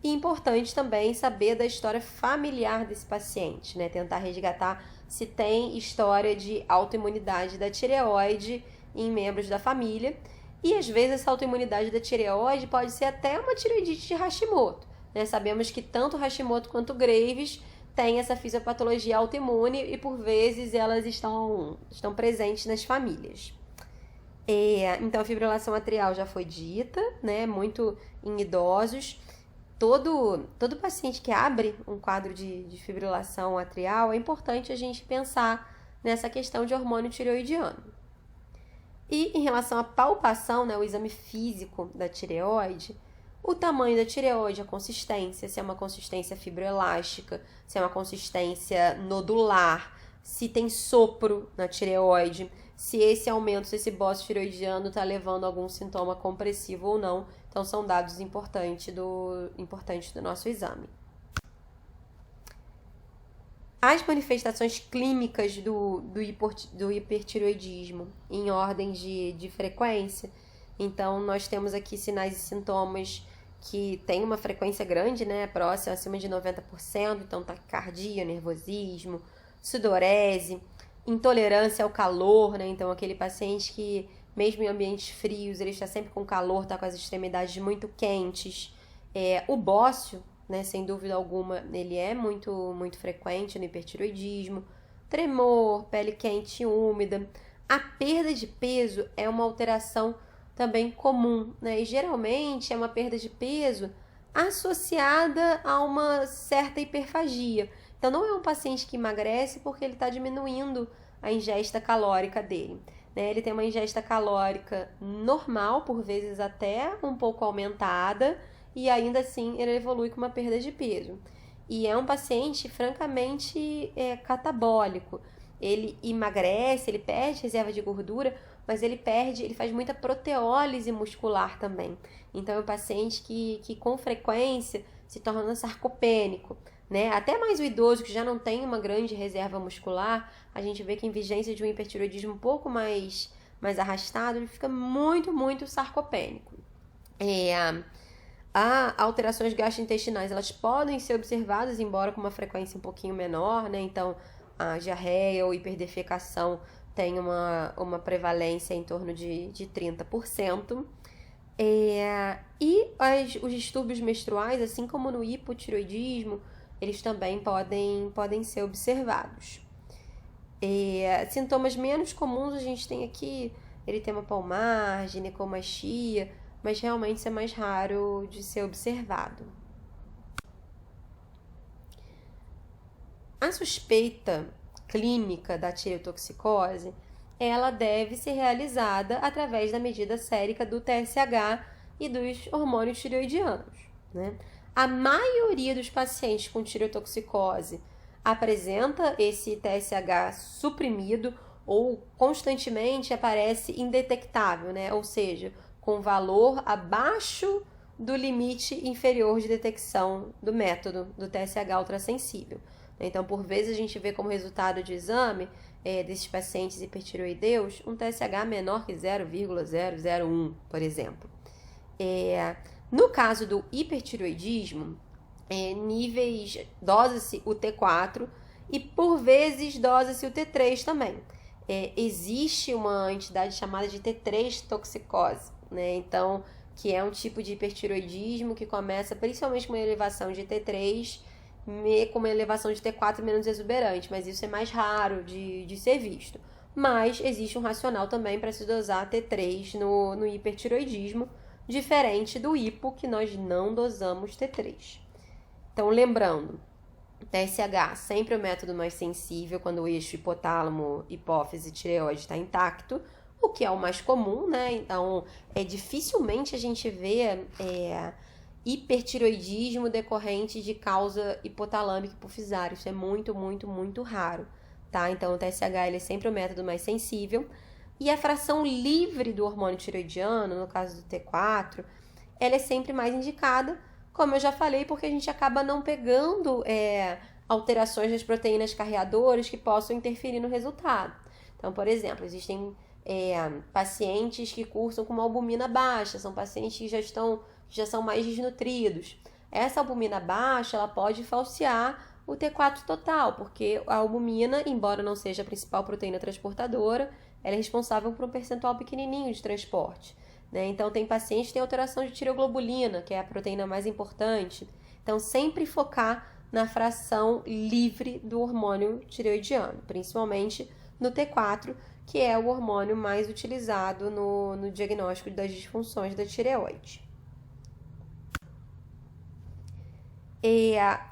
E importante também saber da história familiar desse paciente, né? Tentar resgatar se tem história de autoimunidade da tireoide em membros da família. E às vezes essa autoimunidade da tireoide pode ser até uma tireoidite de Hashimoto, né? Sabemos que tanto Hashimoto quanto Graves têm essa fisiopatologia autoimune e por vezes elas estão presentes nas famílias. Então a fibrilação atrial já foi dita, né? Muito em idosos. Todo paciente que abre um quadro de fibrilação atrial, é importante a gente pensar nessa questão de hormônio tireoidiano. E em relação à palpação, né, o exame físico da tireoide, o tamanho da tireoide, a consistência, se é uma consistência fibroelástica, se é uma consistência nodular, se tem sopro na tireoide, se esse aumento, se esse bócio tiroidiano está levando a algum sintoma compressivo ou não. Então, são dados importantes do nosso exame. As manifestações clínicas do hipertireoidismo em ordens de frequência. Então, nós temos aqui sinais e sintomas que tem uma frequência grande, né, próxima, acima de 90%, então taquicardia, nervosismo, sudorese, intolerância ao calor, né, então aquele paciente que, mesmo em ambientes frios, ele está sempre com calor, está com as extremidades muito quentes. O bócio, né, sem dúvida alguma, ele é muito, muito frequente no hipertireoidismo, tremor, pele quente e úmida. A perda de peso é uma alteração também comum, né? E geralmente é uma perda de peso associada a uma certa hiperfagia. Então, não é um paciente que emagrece porque ele está diminuindo a ingesta calórica dele, né? Ele tem uma ingesta calórica normal, por vezes até um pouco aumentada, e ainda assim ele evolui com uma perda de peso. E é um paciente francamente catabólico. Ele emagrece, ele perde reserva de gordura, mas ele faz muita proteólise muscular também. Então, é um paciente que com frequência se torna sarcopênico, né? Até mais o idoso que já não tem uma grande reserva muscular, a gente vê que em vigência de um hipertireoidismo um pouco mais arrastado, ele fica muito, muito sarcopênico. Alterações gastrointestinais, elas podem ser observadas, embora com uma frequência um pouquinho menor, né? Então, a diarreia ou hiperdefecação tem uma prevalência em torno de 30%. Os distúrbios menstruais, assim como no hipotireoidismo, eles também podem ser observados. Sintomas menos comuns a gente tem aqui eritema palmar, ginecomastia, mas realmente isso é mais raro de ser observado. A suspeita clínica da tireotoxicose, ela deve ser realizada através da medida sérica do TSH e dos hormônios tireoidianos, né? A maioria dos pacientes com tireotoxicose apresenta esse TSH suprimido ou constantemente aparece indetectável, né? Ou seja, com valor abaixo do limite inferior de detecção do método do TSH ultrassensível. Então, por vezes, a gente vê como resultado de exame desses pacientes hipertireoideus um TSH menor que 0,001, por exemplo. No caso do hipertireoidismo, dosa-se o T4 e, por vezes, dosa-se o T3 também. Existe uma entidade chamada de T3 toxicose, né? Então, que é um tipo de hipertireoidismo que começa principalmente com uma elevação de T3, com uma elevação de T4 menos exuberante, mas isso é mais raro de ser visto. Mas existe um racional também para se dosar T3 no hipertireoidismo, diferente do hipo, que nós não dosamos T3. Então, lembrando, TSH sempre é o método mais sensível quando o eixo hipotálamo, hipófise e tireoide está intacto, o que é o mais comum, né? Então, dificilmente a gente vê hipertireoidismo decorrente de causa hipotalâmica hipofisária. Isso é muito, muito, muito raro, tá? Então, o TSH ele é sempre o método mais sensível. E a fração livre do hormônio tireoidiano, no caso do T4, ela é sempre mais indicada, como eu já falei, porque a gente acaba não pegando alterações das proteínas carreadoras que possam interferir no resultado. Então, por exemplo, existem pacientes que cursam com uma albumina baixa, são pacientes que já são mais desnutridos. Essa albumina baixa, ela pode falsear o T4 total, porque a albumina, embora não seja a principal proteína transportadora, ela é responsável por um percentual pequenininho de transporte, né? Então, tem pacientes que têm alteração de tireoglobulina, que é a proteína mais importante. Então, sempre focar na fração livre do hormônio tireoidiano, principalmente no T4, que é o hormônio mais utilizado no diagnóstico das disfunções da tireoide.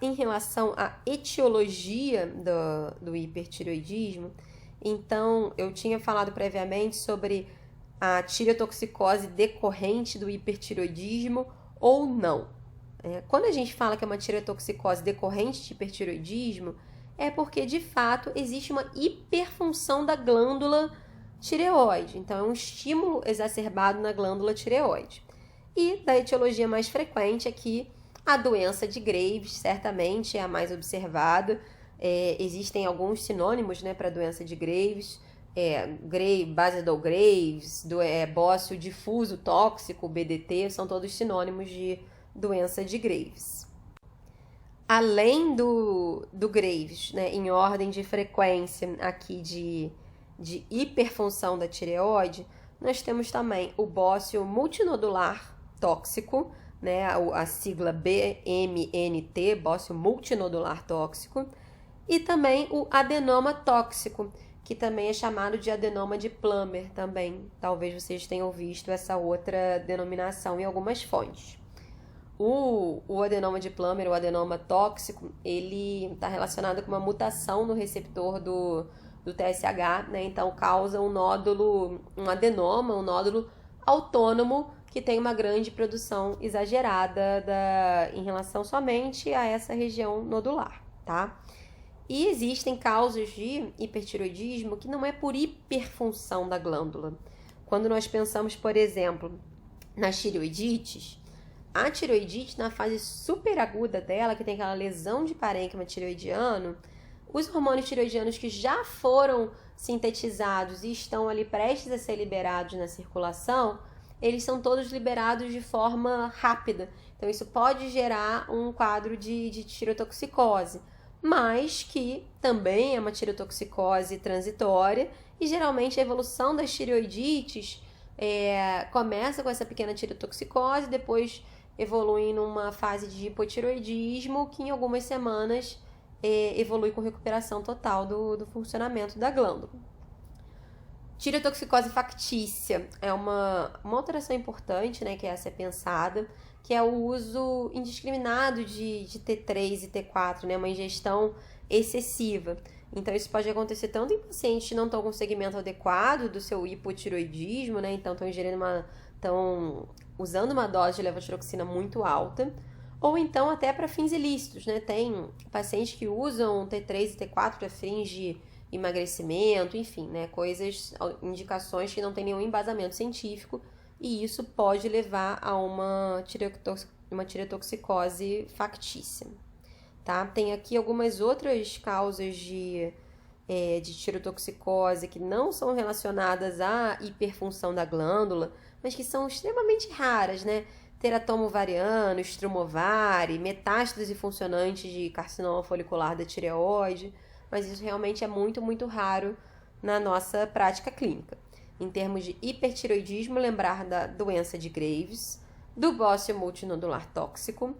Em relação à etiologia do hipertireoidismo, então, eu tinha falado previamente sobre a tireotoxicose decorrente do hipertireoidismo ou não. Quando a gente fala que é uma tireotoxicose decorrente de hipertireoidismo, é porque, de fato, existe uma hiperfunção da glândula tireoide. Então, é um estímulo exacerbado na glândula tireoide. E da etiologia mais frequente aqui, a doença de Graves, certamente é a mais observada. Existem alguns sinônimos, né, para a doença de Graves. Basedal Graves, bócio difuso tóxico, BDT, são todos sinônimos de doença de Graves. Além do Graves, né, em ordem de frequência aqui de hiperfunção da tireoide, nós temos também o bócio multinodular tóxico, né, a sigla BMNT, bócio multinodular tóxico, e também o adenoma tóxico, que também é chamado de adenoma de Plummer também. Talvez vocês tenham visto essa outra denominação em algumas fontes. O adenoma de Plummer, o adenoma tóxico, ele está relacionado com uma mutação no receptor do TSH, né? Então causa um nódulo, um adenoma, um nódulo autônomo que tem uma grande produção exagerada em relação somente a essa região nodular, tá? E existem causas de hipertireoidismo que não é por hiperfunção da glândula. Quando nós pensamos, por exemplo, nas tireoidites, a tireoidite, na fase superaguda dela, que tem aquela lesão de parênquima tireoidiano, os hormônios tireoidianos que já foram sintetizados e estão ali prestes a ser liberados na circulação, eles são todos liberados de forma rápida. Então, isso pode gerar um quadro de tireotoxicose, mas que também é uma tireotoxicose transitória e geralmente a evolução das tireoidites começa com essa pequena tireotoxicose, depois evolui numa fase de hipotireoidismo que em algumas semanas evolui com recuperação total do funcionamento da glândula. Tireotoxicose factícia é uma alteração importante, né, que essa é pensada, que é o uso indiscriminado de T3 e T4, né, uma ingestão excessiva. Então, isso pode acontecer tanto em pacientes que não estão com segmento adequado do seu hipotireoidismo, né, então estão usando uma dose de levotiroxina muito alta, ou então até para fins ilícitos, né, tem pacientes que usam T3 e T4 para fins de emagrecimento, enfim, né, indicações que não tem nenhum embasamento científico, e isso pode levar a uma tireotoxicose factícia, tá? Tem aqui algumas outras causas de tireotoxicose que não são relacionadas à hiperfunção da glândula, mas que são extremamente raras, né? Teratoma ovariano, estrumovari, metástase funcionante de carcinoma folicular da tireoide, mas isso realmente é muito, muito raro na nossa prática clínica. Em termos de hipertireoidismo, lembrar da doença de Graves, do bócio multinodular tóxico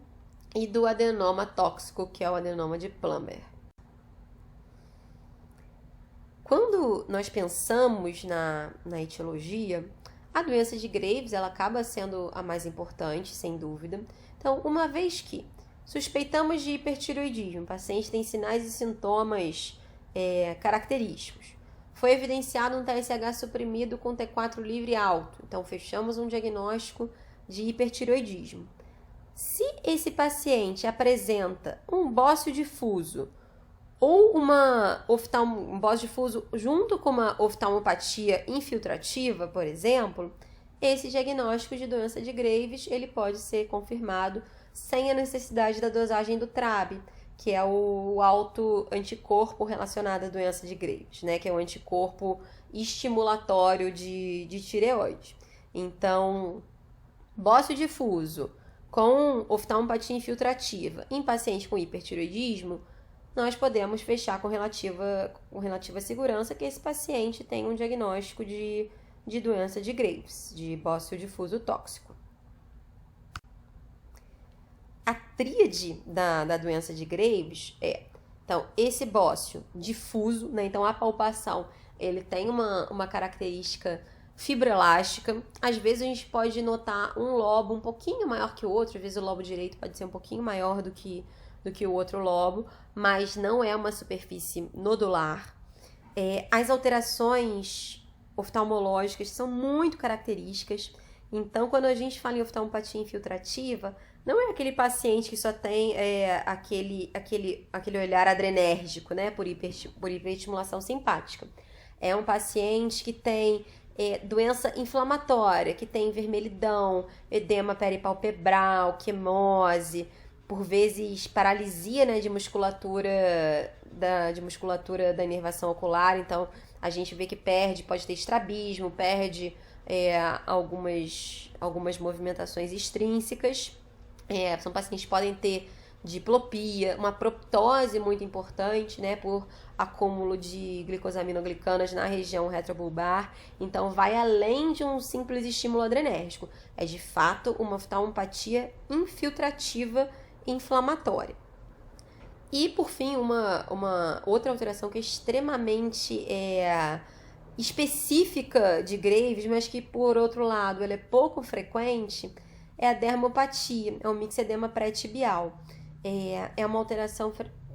e do adenoma tóxico, que é o adenoma de Plummer. Quando nós pensamos na etiologia, a doença de Graves ela acaba sendo a mais importante, sem dúvida. Então, uma vez que suspeitamos de hipertireoidismo, o paciente tem sinais e sintomas característicos, foi evidenciado um TSH suprimido com T4 livre alto, então fechamos um diagnóstico de hipertireoidismo. Se esse paciente apresenta um bócio difuso ou um bócio difuso junto com uma oftalmopatia infiltrativa, por exemplo, esse diagnóstico de doença de Graves ele pode ser confirmado sem a necessidade da dosagem do TRAB, que é o autoanticorpo relacionado à doença de Graves, né? Que é o anticorpo estimulatório de tireoide. Então, bócio difuso com oftalmopatia infiltrativa em paciente com hipertireoidismo, nós podemos fechar com relativa segurança que esse paciente tem um diagnóstico de doença de Graves, de bócio difuso tóxico. A tríade da doença de Graves então, esse bócio difuso, né? Então, a palpação, ele tem uma característica fibroelástica. Às vezes, a gente pode notar um lobo um pouquinho maior que o outro. Às vezes, o lobo direito pode ser um pouquinho maior do que o outro lobo, mas não é uma superfície nodular. As alterações oftalmológicas são muito características. Então, quando a gente fala em oftalmopatia infiltrativa, não é aquele paciente que só tem aquele olhar adrenérgico, né, por hiperestimulação simpática. É um paciente que tem doença inflamatória, que tem vermelhidão, edema peripalpebral, quimose, por vezes paralisia, né, de musculatura da inervação ocular. Então a gente vê que pode ter estrabismo, perde algumas movimentações extrínsecas. São pacientes que podem ter diplopia, uma proptose muito importante, né, por acúmulo de glicosaminoglicanas na região retrobulbar. Então, vai além de um simples estímulo adrenérgico. É, de fato, uma oftalmopatia infiltrativa inflamatória. E, por fim, uma outra alteração que é extremamente específica de Graves, mas que, por outro lado, ela é pouco frequente, é a dermopatia, é o mixedema pré-tibial. É uma alteração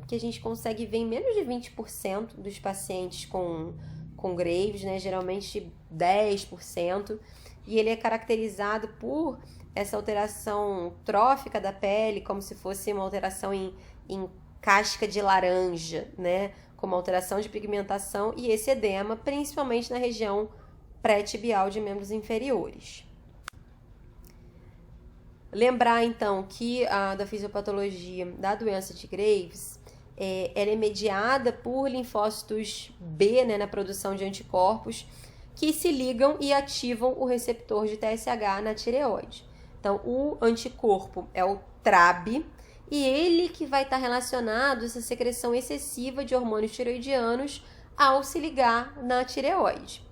que a gente consegue ver em menos de 20% dos pacientes com Graves, né? Geralmente 10%, e ele é caracterizado por essa alteração trófica da pele, como se fosse uma alteração em casca de laranja, né? Como alteração de pigmentação, e esse edema, principalmente na região pré-tibial de membros inferiores. Lembrar, então, que da fisiopatologia da doença de Graves, ela é mediada por linfócitos B, né, na produção de anticorpos, que se ligam e ativam o receptor de TSH na tireoide. Então, o anticorpo é o TRAB, e ele que vai estar relacionado a essa secreção excessiva de hormônios tireoidianos ao se ligar na tireoide.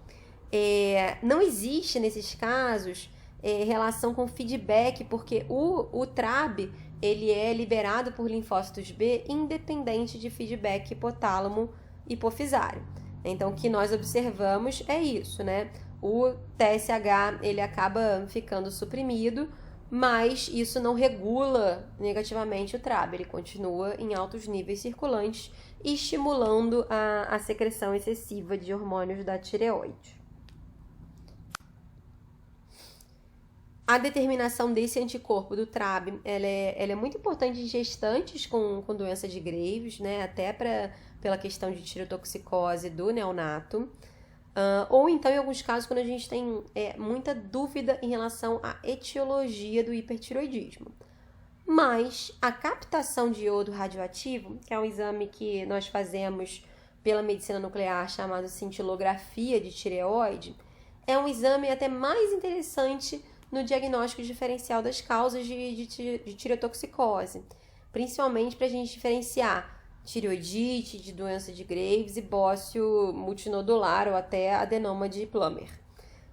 Não existe, nesses casos, relação com feedback, porque o TRAB ele é liberado por linfócitos B independente de feedback hipotálamo hipofisário. Então, o que nós observamos é isso, né? O TSH ele acaba ficando suprimido, mas isso não regula negativamente o TRAB, ele continua em altos níveis circulantes, estimulando a secreção excessiva de hormônios da tireoide. A determinação desse anticorpo do TRAB, ela é muito importante em gestantes com doença de Graves, né? Até pela questão de tireotoxicose do neonato. Ou então, em alguns casos, quando a gente tem muita dúvida em relação à etiologia do hipertiroidismo. Mas a captação de iodo radioativo, que é um exame que nós fazemos pela medicina nuclear chamado cintilografia de tireoide, é um exame até mais interessante no diagnóstico diferencial das causas de tireotoxicose, principalmente para a gente diferenciar tireoidite, de doença de Graves e bócio multinodular ou até adenoma de Plummer.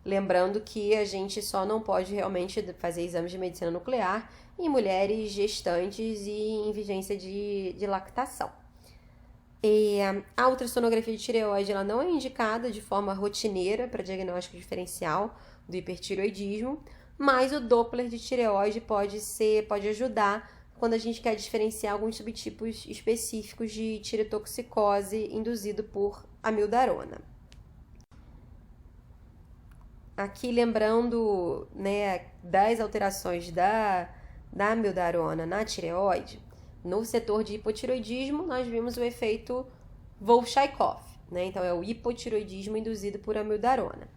Lembrando que a gente só não pode realmente fazer exames de medicina nuclear em mulheres gestantes e em vigência de lactação. A ultrassonografia de tireoide ela não é indicada de forma rotineira para diagnóstico diferencial do hipertireoidismo, mas o Doppler de tireoide pode ajudar quando a gente quer diferenciar alguns subtipos específicos de tireotoxicose induzido por amiodarona. Aqui lembrando, né, das alterações da amiodarona na tireoide, no setor de hipotireoidismo nós vimos o efeito Volchaikov, né? Então é o hipotireoidismo induzido por amiodarona.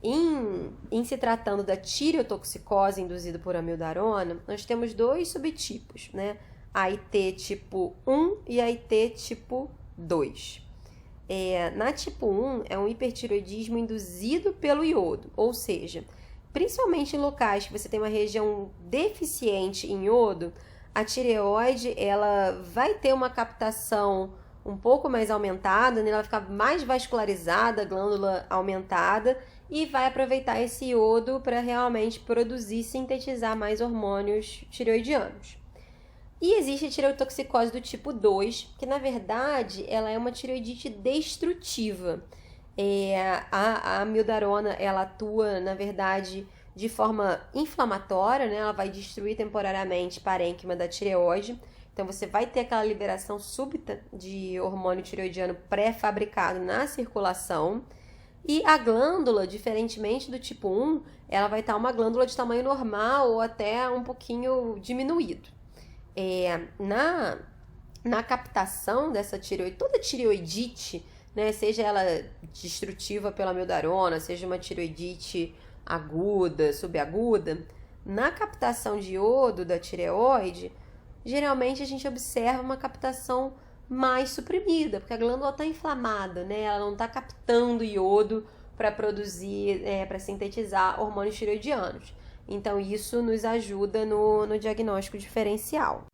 Em se tratando da tireotoxicose induzida por amiodarona, nós temos dois subtipos, né? AIT tipo 1 e AIT tipo 2. Na tipo 1, é um hipertireoidismo induzido pelo iodo, ou seja, principalmente em locais que você tem uma região deficiente em iodo, a tireoide ela vai ter uma captação um pouco mais aumentada, né? Ela vai ficar mais vascularizada, a glândula aumentada, e vai aproveitar esse iodo para realmente produzir e sintetizar mais hormônios tireoidianos. E existe a tireotoxicose do tipo 2, que na verdade ela é uma tireoidite destrutiva. A amiodarona ela atua, na verdade, de forma inflamatória, né? Ela vai destruir temporariamente o parênquima da tireoide. Então, você vai ter aquela liberação súbita de hormônio tireoidiano pré-fabricado na circulação. E a glândula, diferentemente do tipo 1, ela vai estar uma glândula de tamanho normal ou até um pouquinho diminuído. Na captação dessa tireoide, toda tireoidite né? Seja ela destrutiva pela amiodarona, seja uma tireoidite aguda, subaguda, na captação de iodo da tireoide, geralmente a gente observa uma captação mais suprimida, porque a glândula está inflamada, né? Ela não está captando iodo para produzir, para sintetizar hormônios tireoidianos. Então, isso nos ajuda no diagnóstico diferencial.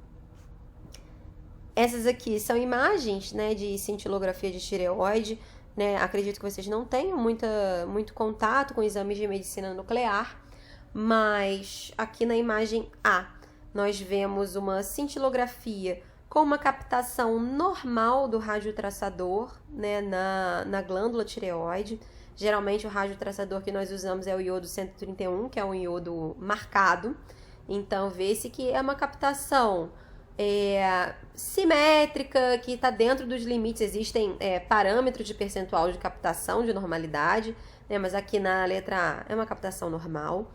Essas aqui são imagens, né, de cintilografia de tireoide, né? Acredito que vocês não tenham muito contato com exames de medicina nuclear, mas aqui na imagem A, nós vemos uma cintilografia com uma captação normal do radiotraçador, né, na glândula tireoide. Geralmente o radiotraçador que nós usamos é o iodo 131, que é um iodo marcado. Então, vê-se que é uma captação simétrica, que está dentro dos limites. Existem parâmetros de percentual de captação de normalidade, né, mas aqui na letra A é uma captação normal.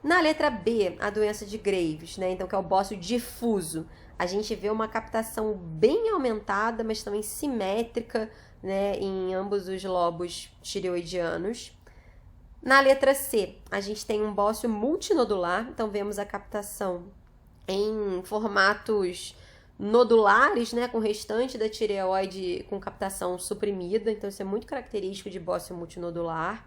Na letra B, a doença de Graves, né, então que é o bócio difuso, a gente vê uma captação bem aumentada, mas também simétrica, né, em ambos os lobos tireoidianos. Na letra C, a gente tem um bócio multinodular, então vemos a captação em formatos nodulares, né, com o restante da tireoide com captação suprimida, então isso é muito característico de bócio multinodular.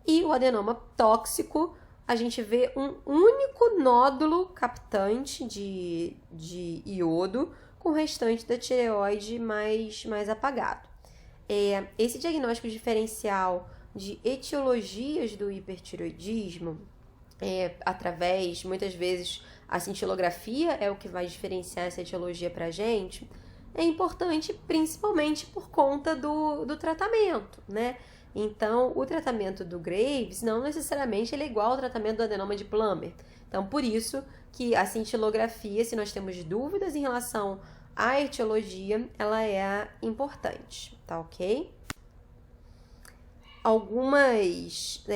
E o adenoma tóxico, a gente vê um único nódulo captante de iodo com o restante da tireoide mais apagado. Esse diagnóstico diferencial de etiologias do hipertireoidismo, através, muitas vezes, a cintilografia é o que vai diferenciar essa etiologia para a gente, é importante principalmente por conta do tratamento, né? Então, o tratamento do Graves não necessariamente ele é igual ao tratamento do adenoma de Plummer. Então, por isso que a cintilografia, se nós temos dúvidas em relação à etiologia, ela é importante, tá ok? Algumas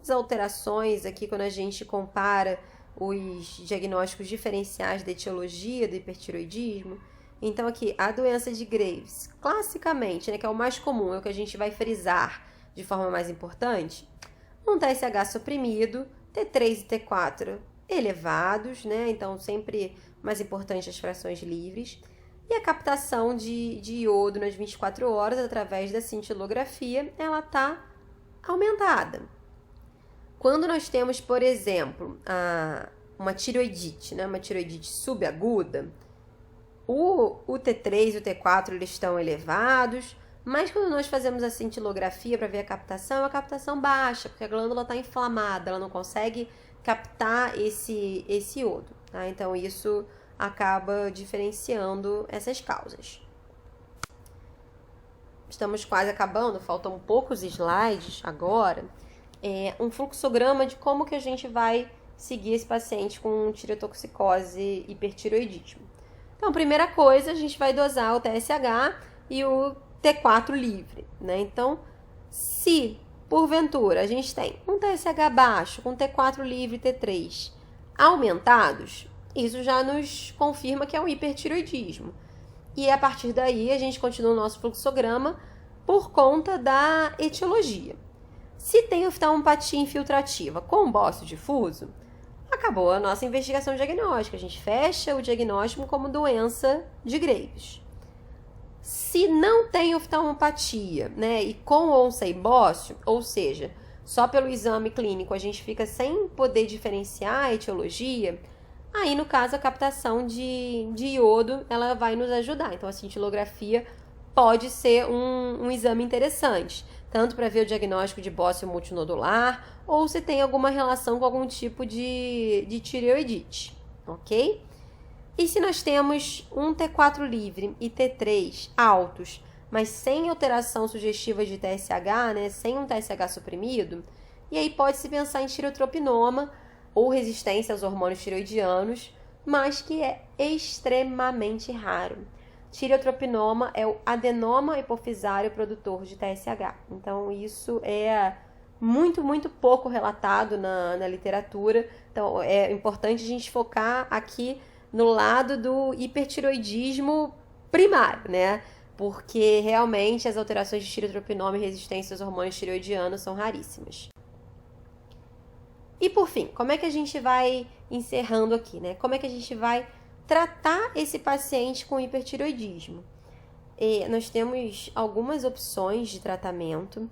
alterações aqui quando a gente compara os diagnósticos diferenciais da etiologia do hipertireoidismo. Então, aqui, a doença de Graves, classicamente, né, que é o mais comum, é o que a gente vai frisar de forma mais importante, um TSH suprimido, T3 e T4 elevados, né, então sempre mais importante as frações livres, e a captação de iodo nas 24 horas através da cintilografia, ela está aumentada. Quando nós temos, por exemplo, uma tireoidite, né, uma tireoidite subaguda, o T3 e o T4 eles estão elevados, mas quando nós fazemos a cintilografia para ver a captação, é uma captação baixa, porque a glândula está inflamada, ela não consegue captar esse iodo, tá? Então, isso acaba diferenciando essas causas. Estamos quase acabando, faltam poucos slides agora. Um fluxograma de como que a gente vai seguir esse paciente com tireotoxicose e hipertireoidismo. Então, primeira coisa, a gente vai dosar o TSH e o T4 livre, né? Então, se, porventura, a gente tem um TSH baixo com T4 livre e T3 aumentados, isso já nos confirma que é um hipertireoidismo. E a partir daí, a gente continua o nosso fluxograma por conta da etiologia. Se tem oftalmopatia infiltrativa com bócio difuso, acabou a nossa investigação diagnóstica. A gente fecha o diagnóstico como doença de Graves. Se não tem oftalmopatia, né, e com ou sem bócio, ou seja, só pelo exame clínico a gente fica sem poder diferenciar a etiologia, aí no caso a captação de iodo ela vai nos ajudar. Então a cintilografia pode ser um exame interessante, tanto para ver o diagnóstico de bócio multinodular ou se tem alguma relação com algum tipo de tireoidite, ok? E se nós temos um T4 livre e T3 altos, mas sem alteração sugestiva de TSH, né, sem um TSH suprimido, e aí pode-se pensar em tireotropinoma ou resistência aos hormônios tireoidianos, mas que é extremamente raro. Tireotropinoma é o adenoma hipofisário produtor de TSH. Então, isso é muito, muito pouco relatado na literatura. Então, é importante a gente focar aqui no lado do hipertireoidismo primário, né? porque realmente as alterações de tirotropinoma e resistência aos hormônios tireoidianos são raríssimas. E por fim, como é que a gente vai encerrando aqui, né? Como é que a gente vai tratar esse paciente com hipertireoidismo? Nós temos algumas opções de tratamento,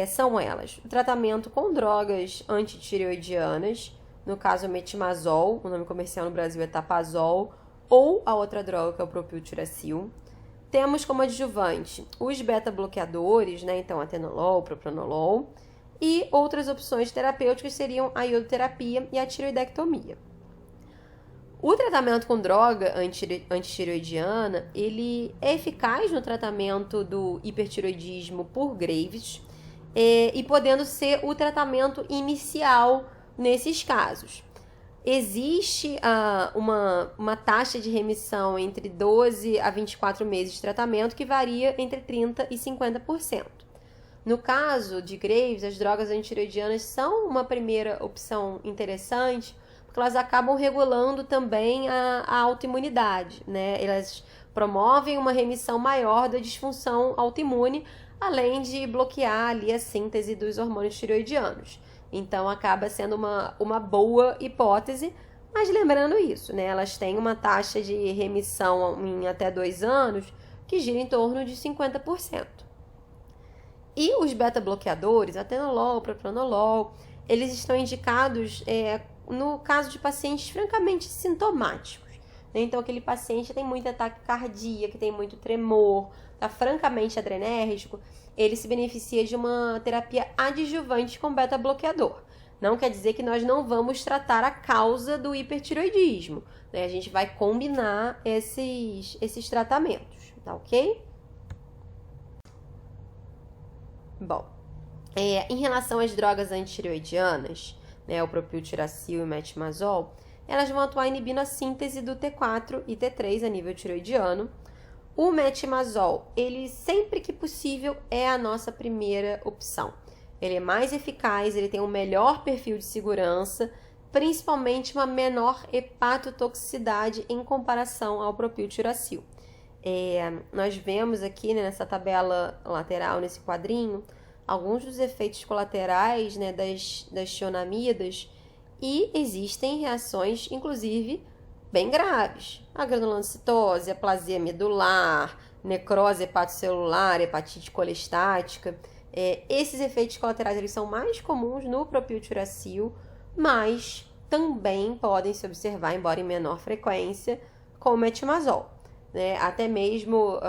são elas: o tratamento com drogas antitireoidianas, no caso o metimazol, o nome comercial no Brasil é Tapazol, ou a outra droga que é o propiltiracil. Temos como adjuvante os beta-bloqueadores, né? Então atenolol, propranolol, e outras opções terapêuticas seriam a iodoterapia e a tireoidectomia. O tratamento com droga antitireoidiana, ele é eficaz no tratamento do hipertireoidismo por Graves e podendo ser o tratamento inicial nesses casos. Existe uma taxa de remissão entre 12 a 24 meses de tratamento que varia entre 30% e 50%. No caso de Graves, as drogas antitireoidianas são uma primeira opção interessante, porque elas acabam regulando também a autoimunidade, né? Elas promovem uma remissão maior da disfunção autoimune, além de bloquear ali a síntese dos hormônios tireoidianos. Então, acaba sendo uma boa hipótese, mas lembrando isso, né? Elas têm uma taxa de remissão em até 2 anos que gira em torno de 50%. E os beta-bloqueadores, atenolol, propranolol, eles estão indicados no caso de pacientes francamente sintomáticos. Né? Então, aquele paciente tem muita taquicardia, que tem muito tremor, está francamente adrenérgico, ele se beneficia de uma terapia adjuvante com beta-bloqueador. Não quer dizer que nós não vamos tratar a causa do hipertireoidismo. Né? A gente vai combinar esses tratamentos, tá ok? Bom, em relação às drogas antitireoidianas, né, o propiltiracil e o metimazol, elas vão atuar inibindo a síntese do T4 e T3 a nível tireoidiano. O metimazol, ele sempre que possível é a nossa primeira opção. Ele é mais eficaz, ele tem um melhor perfil de segurança, principalmente uma menor hepatotoxicidade em comparação ao propiltiracil. Nós vemos aqui, né, nessa tabela lateral, nesse quadrinho, alguns dos efeitos colaterais, né, das tionamidas, e existem reações, inclusive, bem graves. A granulocitose, aplasia medular, necrose hepatocelular, hepatite colestática. Esses efeitos colaterais eles são mais comuns no propiltiracil, mas também podem se observar, embora em menor frequência, com o metimazol. Né? Até mesmo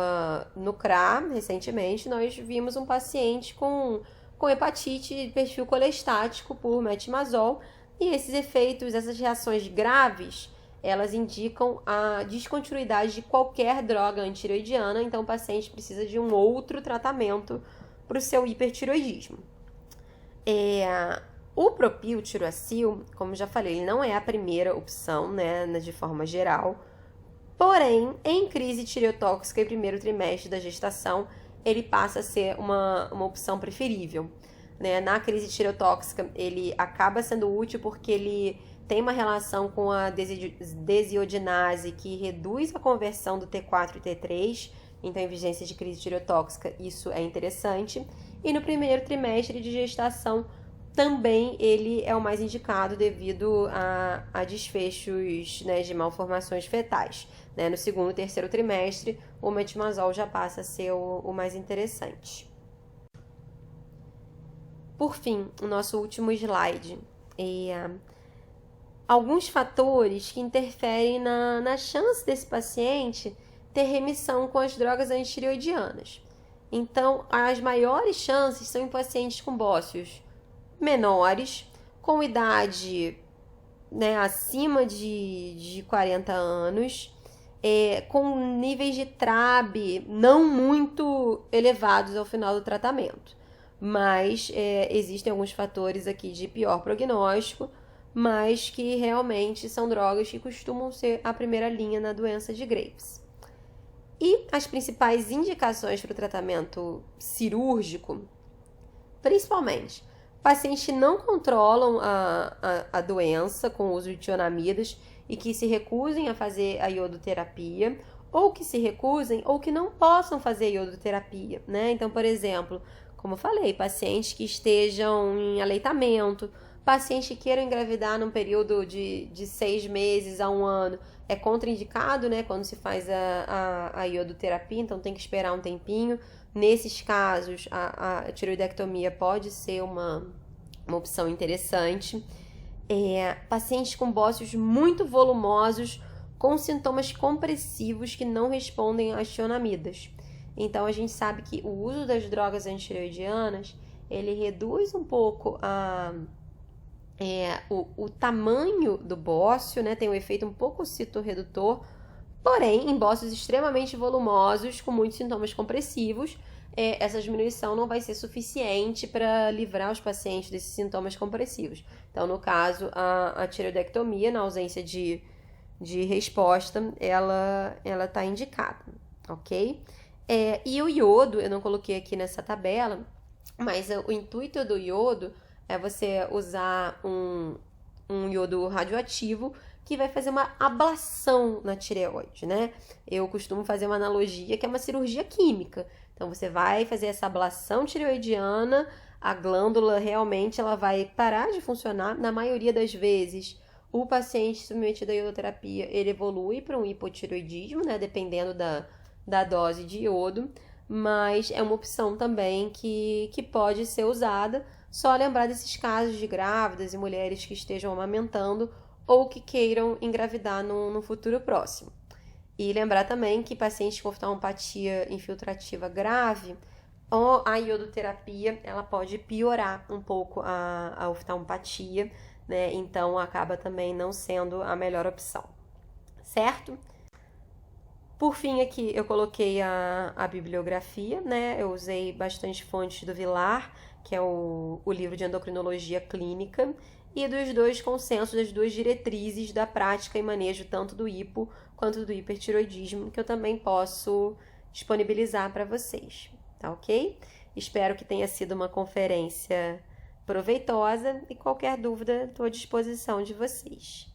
no CRA, recentemente, nós vimos um paciente com hepatite de perfil colestático por metimazol, e esses efeitos, essas reações graves, elas indicam a descontinuidade de qualquer droga antitireoidiana, então o paciente precisa de um outro tratamento para o seu hipertireoidismo. O propiltiracil, como já falei, ele não é a primeira opção, né, de forma geral. Porém, em crise tireotóxica e primeiro trimestre da gestação, ele passa a ser uma opção preferível. Né? Na crise tireotóxica, ele acaba sendo útil porque ele tem uma relação com a desiodinase que reduz a conversão do T4 e T3, então em vigência de crise tireotóxica isso é interessante. E no primeiro trimestre de gestação também ele é o mais indicado devido a desfechos, né, de malformações fetais. Né? No segundo e terceiro trimestre, o metimazol já passa a ser o mais interessante. Por fim, o nosso último slide. Alguns fatores que interferem na chance desse paciente ter remissão com as drogas antitireoidianas. Então, as maiores chances são em pacientes com bócios menores, com idade, né, acima de 40 anos, com níveis de TRAB não muito elevados ao final do tratamento. Mas existem alguns fatores aqui de pior prognóstico, mas que realmente são drogas que costumam ser a primeira linha na doença de Graves. E as principais indicações para o tratamento cirúrgico, principalmente, pacientes que não controlam a doença com o uso de tionamidas e que se recusem a fazer a iodoterapia, ou que se recusem ou que não possam fazer iodoterapia, né? Então, por exemplo, como eu falei, pacientes que estejam em aleitamento, pacientes que queiram engravidar num período de 6 meses a 1 ano, é contraindicado, né, quando se faz a iodoterapia, então tem que esperar um tempinho. Nesses casos, a tiroidectomia pode ser uma opção interessante. Pacientes com bócios muito volumosos, com sintomas compressivos que não respondem às tionamidas. Então, a gente sabe que o uso das drogas antireoidianas, ele reduz um pouco o tamanho do bócio, né? Tem um efeito um pouco citorredutor, porém, em bócios extremamente volumosos, com muitos sintomas compressivos, essa diminuição não vai ser suficiente para livrar os pacientes desses sintomas compressivos. Então, no caso, a tiroidectomia, na ausência de resposta, ela está indicada, ok? E o iodo, eu não coloquei aqui nessa tabela, mas o intuito do iodo é você usar um iodo radioativo que vai fazer uma ablação na tireoide, né? Eu costumo fazer uma analogia que é uma cirurgia química. Então, você vai fazer essa ablação tireoidiana, a glândula realmente ela vai parar de funcionar. Na maioria das vezes, o paciente submetido à iodoterapia, ele evolui para um hipotireoidismo, né? Dependendo da dose de iodo, mas é uma opção também que pode ser usada. Só lembrar desses casos de grávidas e mulheres que estejam amamentando ou que queiram engravidar no futuro próximo. E lembrar também que pacientes com oftalmopatia infiltrativa grave, a iodoterapia ela pode piorar um pouco a oftalmopatia, né? Então acaba também não sendo a melhor opção, certo? Por fim, aqui eu coloquei a bibliografia, né? Eu usei bastante fontes do Vilar, que é o livro de endocrinologia clínica, e dos 2 consensos, das 2 diretrizes da prática e manejo tanto do hipo quanto do hipertiroidismo, que eu também posso disponibilizar para vocês, tá ok? Espero que tenha sido uma conferência proveitosa e qualquer dúvida estou à disposição de vocês.